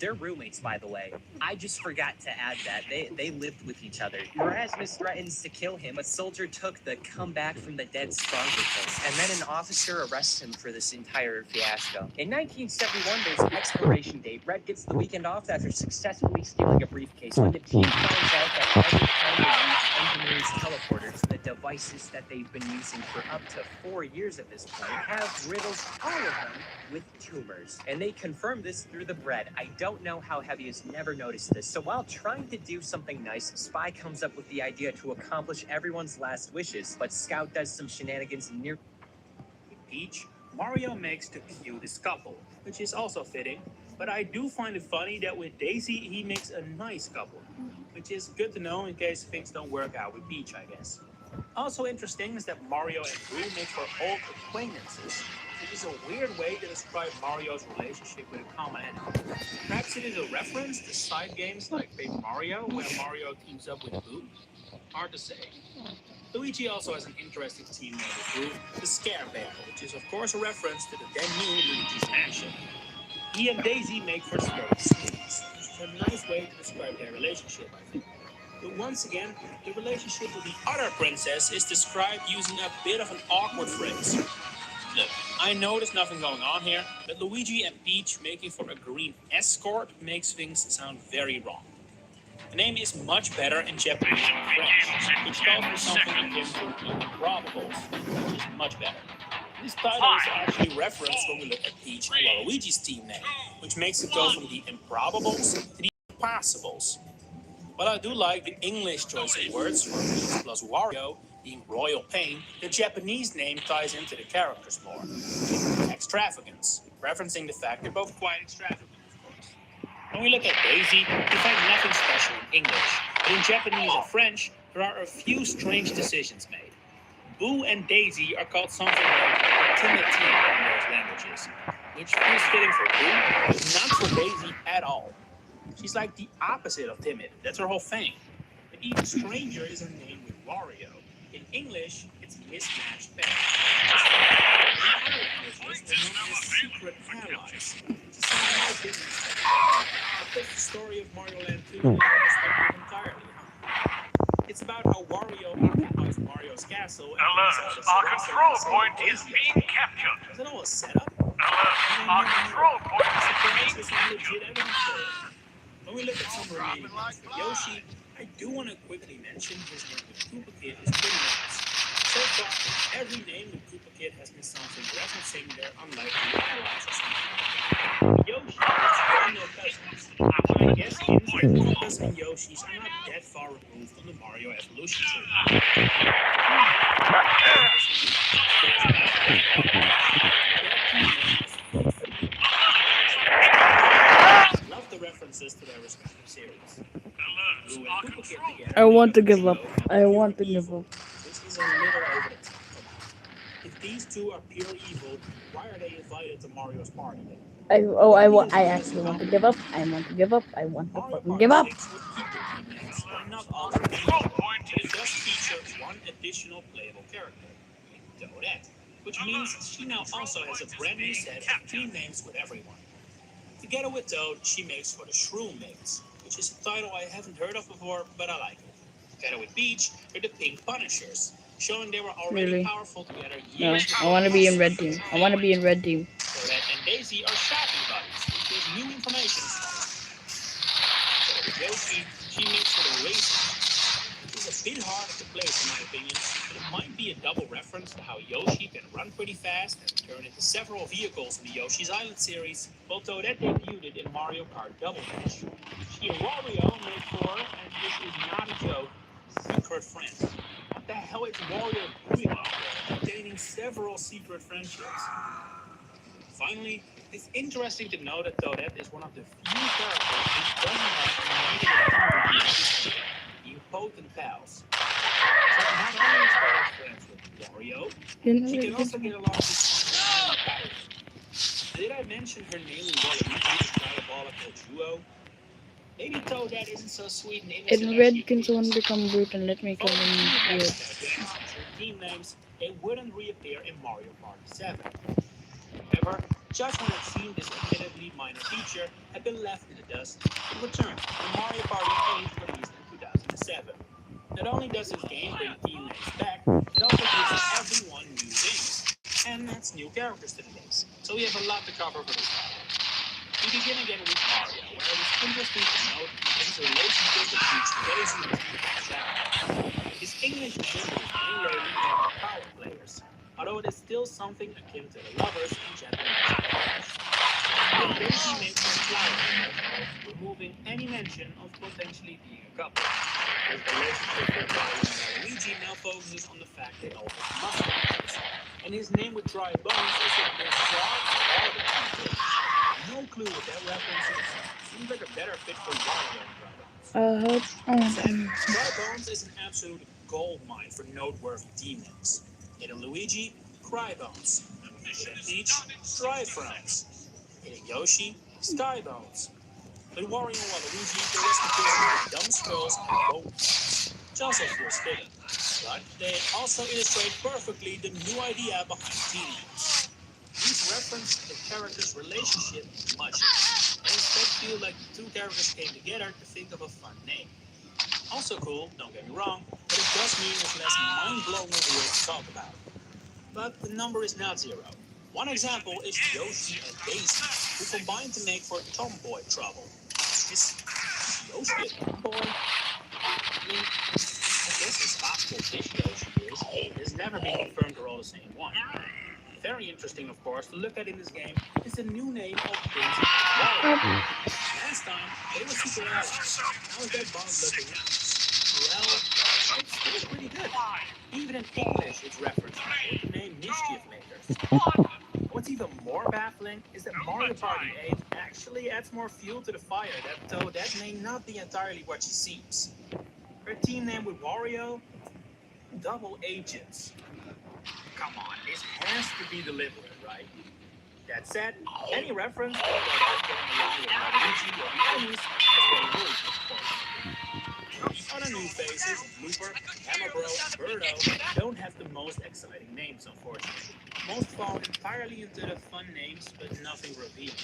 They're roommates, by the way. I just forgot to add that. They lived with each other. Erasmus threatens to kill him, but Soldier took the come back from the dead stronger pills, and then an officer arrests him for this entire fiasco. In 1971, there's expiration date. Red gets the weekend off after successfully stealing a briefcase when the team finds out that every time they use engineers' teleporters, the devices that they've been using for up to 4 years at this point have riddles, all of them, with tumors. And they confirm this through the bread. I don't know how Heavy has never noticed this. So while trying to do something nice, Spy comes up with the idea to accomplish everyone's last wishes, but Scout does some shenanigans near Peach, Mario makes the cutest couple, which is also fitting, but I do find it funny that with Daisy he makes a nice couple, which is good to know in case things don't work out with Peach, I guess. Also interesting is that Mario and Boo make for old acquaintances, which is a weird way to describe Mario's relationship with a common enemy. Perhaps it is a reference to side games like Paper Mario, where Mario teams up with Boo? Hard to say. Luigi also has an interesting team name with Boo, the Scare Bear, which is of course a reference to the then new Luigi's Mansion. He and Daisy make for scary scenes, which is a nice way to describe their relationship, I think. But once again, the relationship with the other princess is described using a bit of an awkward phrase. Look, I know there's nothing going on here, but Luigi and Peach making for a green escort makes things sound very wrong. The name is much better in Japanese and French, which calls for something akin to improbables, which is much better. This title is actually referenced when we look at Peach and Luigi's team name, which makes it go from the improbables to the impossibles. While I do like the English choice of words for Peach plus Wario being royal pain, the Japanese name ties into the characters more. Extravagance, referencing the fact they're both quite extravagant, of course. When we look at Daisy, we find nothing special in English, but in Japanese and French, there are a few strange decisions made. Boo and Daisy are called something like the timid team in those languages, which feels fitting for Boo, but not for Daisy at all. She's like the opposite of timid, that's her whole thing. But even stranger is her name with Wario. In English, it's mismatched pairs. In other languages, they're known as secret allies. It's a small business. I'll take the story of Mario Land 2 in perspective entirely. It's about how Wario occupies Mario's castle and Alert! Our control point is being captured. Is it all a setup? Alert! Our control point is being Legit evidence for it. When we look at some remaining names for Yoshi, I do want to quickly mention his name with Koopa Kid is pretty nice. So far, every name with Koopa Kid has been something referencing their unlikely allies or something. Yoshi has no cousins. What I guess is that Koopas and Yoshis are not that far removed from the Mario evolution tree. Love the references to their respective series. Blue and Koopa Kid together I want to make up give a up. trio I of want to pure give evil, up. which is a little over the top for me. If these two are pure evil, why are they invited to Mario's party? I actually want to give up. I want to give up. I want to Mario fucking Party give up. 6 would keep their team names and not alter them at all, but it does feature one additional playable character, Toadette, which means she now also has a brand new set of team names with everyone. Together with Toad, she makes for the Shroom Mates, which is a title I haven't heard of before, but I like it. Together with Peach, they're the Pink Punishers, showing they were already Really? powerful together No, years I before. want to be in red team. I want to be in red team. Toadette and Daisy are shopping buddies, which is new information. Together with Yoshi, she makes for the racing. It's a bit harder to place, in my opinion, but it might be a double reference to how Yoshi can run pretty fast and turn into several vehicles in the Yoshi's Island series, while Toadette debuted it in Mario Kart Double Dash. She and Wario made for, and this is not a joke, secret friends. What the hell is Wario doing out there, maintaining several secret friendships? Finally, it's interesting to know that Toadette is one of the few characters who doesn't have a negative ingredient, being potent pals. So not only is Toadette friends with Wario, she can also get along with Bowser. Did I mention her name in Waluigi's diabolical duo? Maybe Toadette isn't so sweet and innocent In as she red, can someone appears. become brute and let me If only come team in red? members had their future team names, they wouldn't reappear in Mario Party 7. However, just when it seemed this admittedly minor feature had been left in the dust, it returned when Mario Party 8 released in 2007. Not only does this game bring team names back, it also gives everyone new names, and adds new characters to the base. So we have a lot to cover for this title. We begin again with Mario, where it is interesting to note that his relationship with Peach and Daisy has been hashed out. His English is limited mainly to power players, although it is still something akin to the lovers in Japanese. With Daisy makes a flower emoji, removing any mention of potentially being a couple. His relationship with Mario and Luigi now focuses on the fact they all have mustaches, and his name with Dry Bones is a bizarre people. No clue what that reference is. Seems like a better fit for Wario than Dry Bones. Dry Bones is an absolute gold mine for noteworthy team names. Hidden Luigi, Cry Bones. Hidden Peach, Dry Frowns. Hidden Yoshi, Sky Bones. With Wario and Waluigi, the rest appears with dumb skulls and bones, which also feels fitting. But they also illustrate perfectly the new idea behind team names. These reference the characters' relationship much, and instead feel like the two characters came together to think of a fun name. Also cool, don't get me wrong, but it does mean it's less mind-blowing reveal to talk about. But the number is not zero. One example is Yoshi and Daisy, who combine to make for Tomboy Trouble. Is Yoshi a tomboy? I mean, I guess it's possible this Yoshi is. It's never been confirmed they're all the same one. Very interesting, of course, to look at in this game is the new name of Prince Wario. Last time, they were super allies. How is that bond looking now? Well, it's still pretty good. Even in English, it's referenced with the name Mischief Makers. What's even more baffling is that Mario Party 8 actually adds more fuel to the fire, though that may not be entirely what she seems. Her team name with Wario? Double Agents. Come on, this has to be deliberate, right? That said, any reference to Toadette getting along with Luigi or the enemies has been removed, of course. Other new faces, Looper, Hammer Bro, and Birdo, don't have the most exciting names, unfortunately. Most fall entirely into the fun names, but nothing revealing.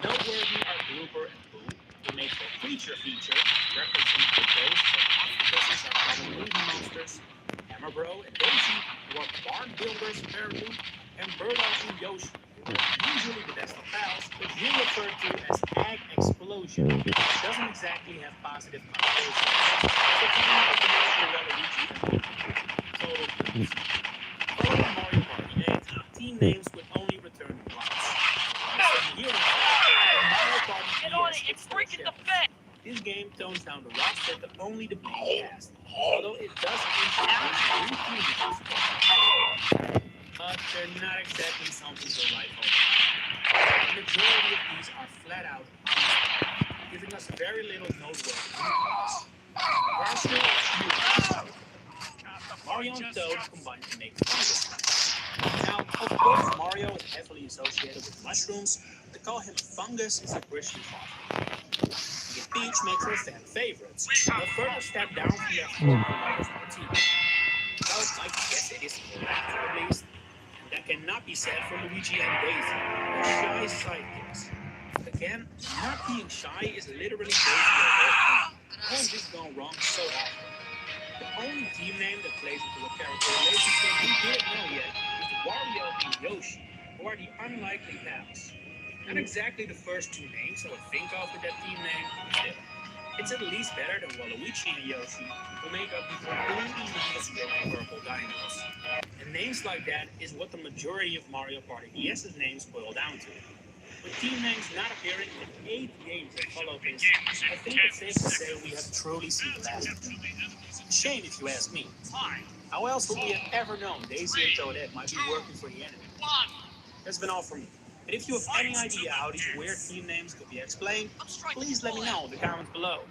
Noteworthy are Blooper and Boo, who make a creature feature, referencing how ghosts and octopuses are common movie monsters. Hammer Bro and Daisy, who are barn builders apparently, and Birdo and Yoshi, Usually the best of pals, but here referred to as Egg Explosion, doesn't exactly have positive connotations. So finding out the name for Waluigi and total clues. Following Mario Party 8, team names would only return once. Same here in fact, when Mario Party DS hits their shelves. This game tones down the roster to only the main cast, although it does introduce new team members, but they're not exactly something to write home. The majority of these are flat out unspecified, giving us very little noteworthy influence. There are still a few ones. Mario and Toad combined to make Fungus. Now, of course, Mario is heavily associated with mushrooms. To call him a fungus is a bridge too far. The Peach makes her fan favorites, a further step down from their former lovers motif. Toad, I guess it is correct, at least. And that cannot be said for Luigi and Daisy, the shy sidekicks. Again, not being shy is literally Daisy or Bob. One just gone wrong so often. The only team name that plays into a character relationship we didn't know yet is Wario and Yoshi, who are the unlikely pals. Not exactly the first two names I would think of with that team name, but still. It's at least better than Waluigi and Yoshi, who make up the completely nondescript purple dinos. And names like that is what the majority of Mario Party DS's names boil down to. With team names not appearing in 8 games that follow this, I think it's safe to say we have truly seen the last of them. Shame if you ask me. How else would we have ever known Daisy and Toadette might be working for the enemy? That's been all from me. But if you have any idea how these weird team names could be explained, please let me know in the comments below.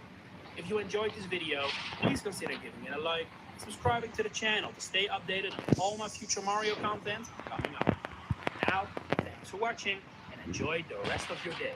If you enjoyed this video, please consider giving it a like, subscribing to the channel to stay updated on all my future Mario content coming up. Now, thanks for watching and enjoy the rest of your day.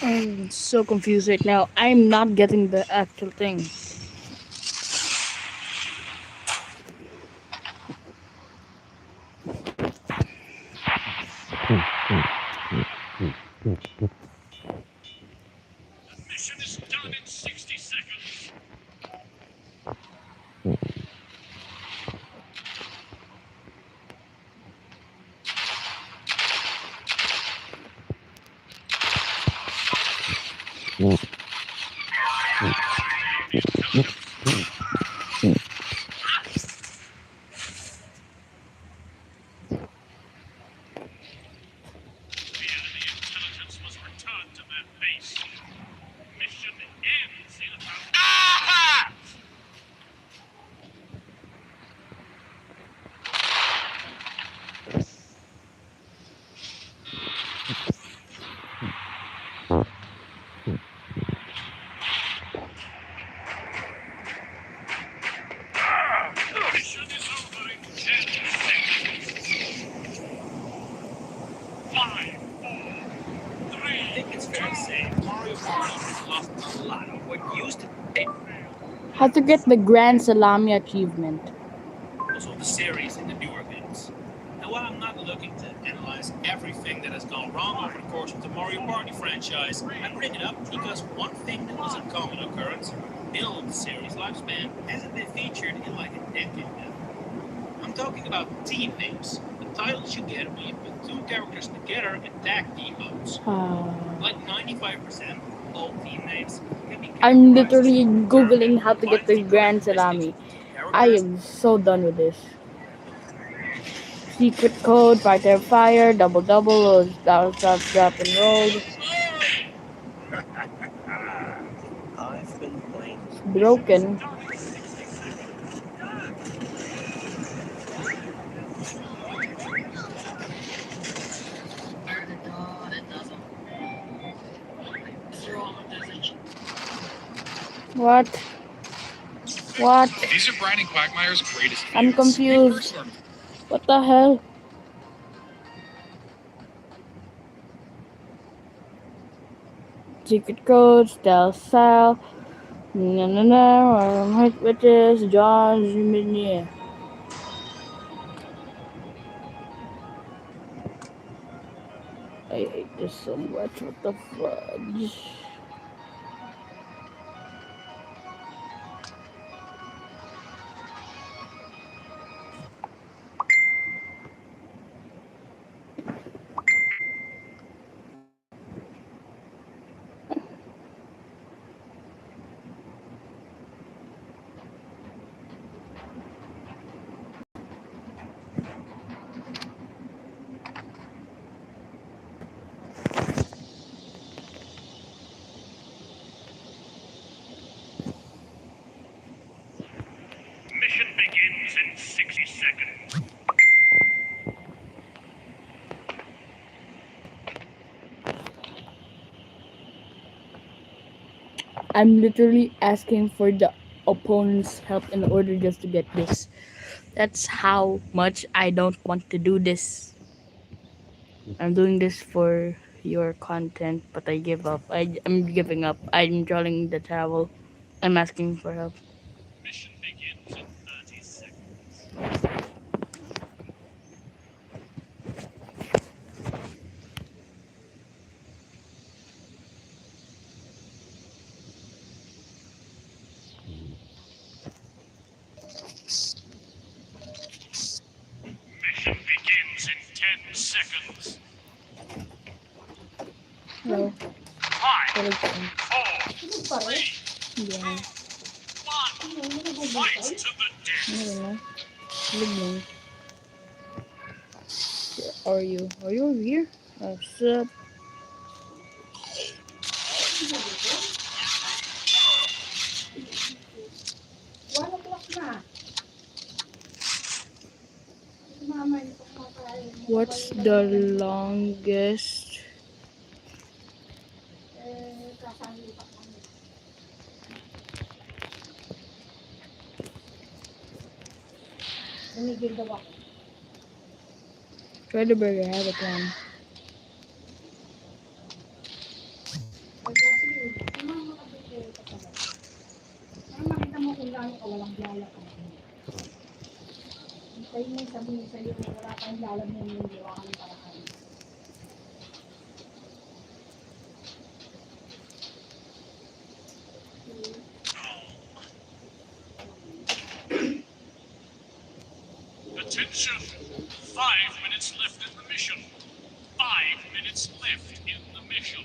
I'm so confused right now. I'm not getting the actual thing. The mission is done in 60 seconds. The enemy intelligence was returned to their base. Mission ends in about... Ah! Mission is over in 10 seconds. 5, 4, 3, I think it's fair to say Mario Party has lost a lot of what used to be. How to get the Grand Salami achievement? Also, the series in the newer games. And while I'm not looking to analyze everything that has gone wrong over the course of the Mario Party franchise, I bring it up because one thing that was a common occurrence in the series' lifespan hasn't been featured in like a decade now. I'm talking about team names, the titles you get when you put two characters together in tag team modes. Like 95%, all team names can be I'm categorized literally as googling how to get the five Grand characteristics Salami. of team I characters. am so done with this. Secret code, fighter fire, double double, down drop drop and roll. I've been playing. It's broken. What? What? These are Brian and Quagmire's greatest I'm hits. We confused. first learned What the hell? Secret code, stealth cell. White witches, John Jiminy. I hate this so much. What the fudge? mission begins in 60 seconds. I'm literally asking for the opponent's help in order just to get this. That's how much I don't want to do this. I'm doing this for your content, but I give up. I'm giving up. I'm drawing the towel. I'm asking for help. Mission begins in 30 seconds. Mission begins in 10 seconds. No. 5, Correction. 4, 3, Yeah. 1. Fight to the death. I don't know. Ligno. Where are you? Are you over here? Oh, sup? What's the longest? Try the burger. I have a plan. Attention! 5 minutes left in the mission. 5 minutes left in the mission.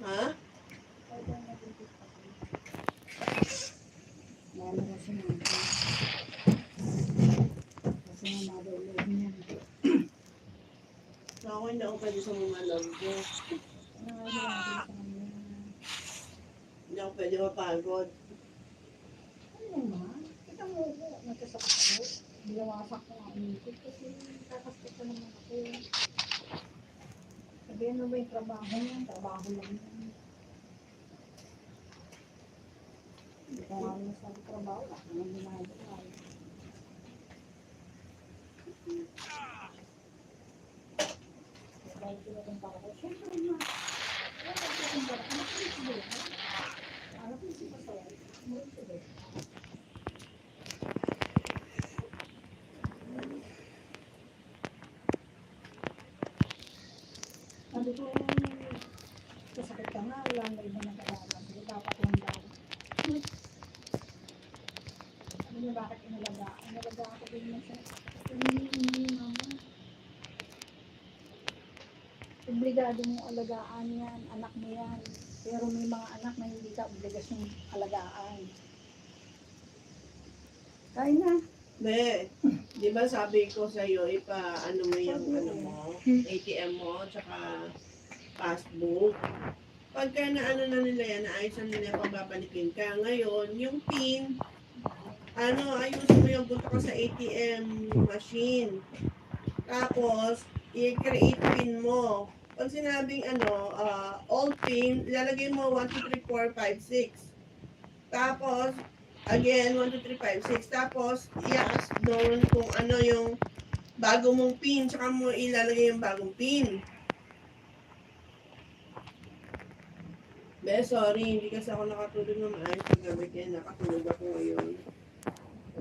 Ha? Ako hindi ako pwede sa mga love ko. Hindi ako pwede mapagod. Obligado mong alagaan yan, anak mo yan. Pero may mga anak na hindi ka obligasyong alagaan. Kaya na. Be, di ba sabi ko sa'yo, ano mo yung ATM mo, tsaka passbook. Pagka na nila yan, naayos na nila yung pagbabalikin ka. Ngayon, yung PIN, ayusin mo yung punta ka sa ATM machine. Tapos, i-create PIN mo. Pag sinabing old PIN, ilalagay mo 1, 2, 3, 4, 5, 6. Tapos, again, 1, 2, 3, 5, 6. Tapos, i-ask doon kung ano yung bago mong PIN, tsaka mo ilalagay yung bagong PIN. Be, sorry, hindi kasi ako nakatulog na maayos sa gabi, kaya nakatulog ako ngayon.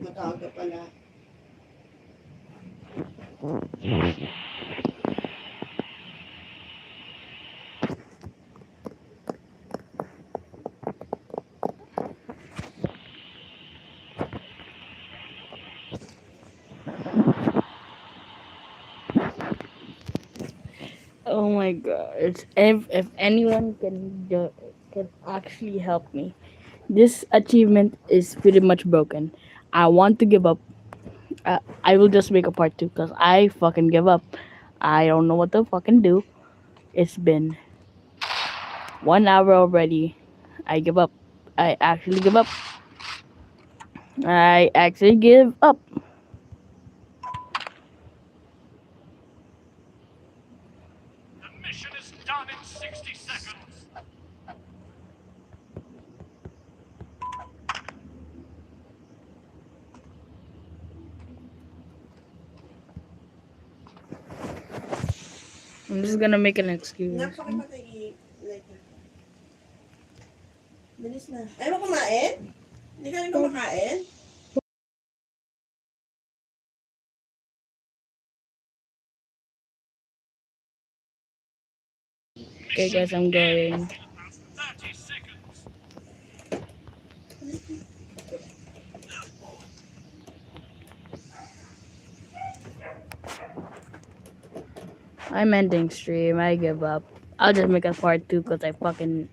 Matawag ka pala. Oh my god! If anyone can actually help me, this achievement is pretty much broken. I want to give up. I will just make a part two because I fucking give up. I don't know what to fucking do. It's been 1 hour already. I give up. I actually give up. I actually give up. The mission is done in 60 seconds. I'm just gonna make an excuse. Napakapatay like bilis na. Ayaw mo kumain? Hindi ka rin kumakain? Okay, guys, I'm going. I'm ending stream. I give up. I'll just make a part 2 because I fucking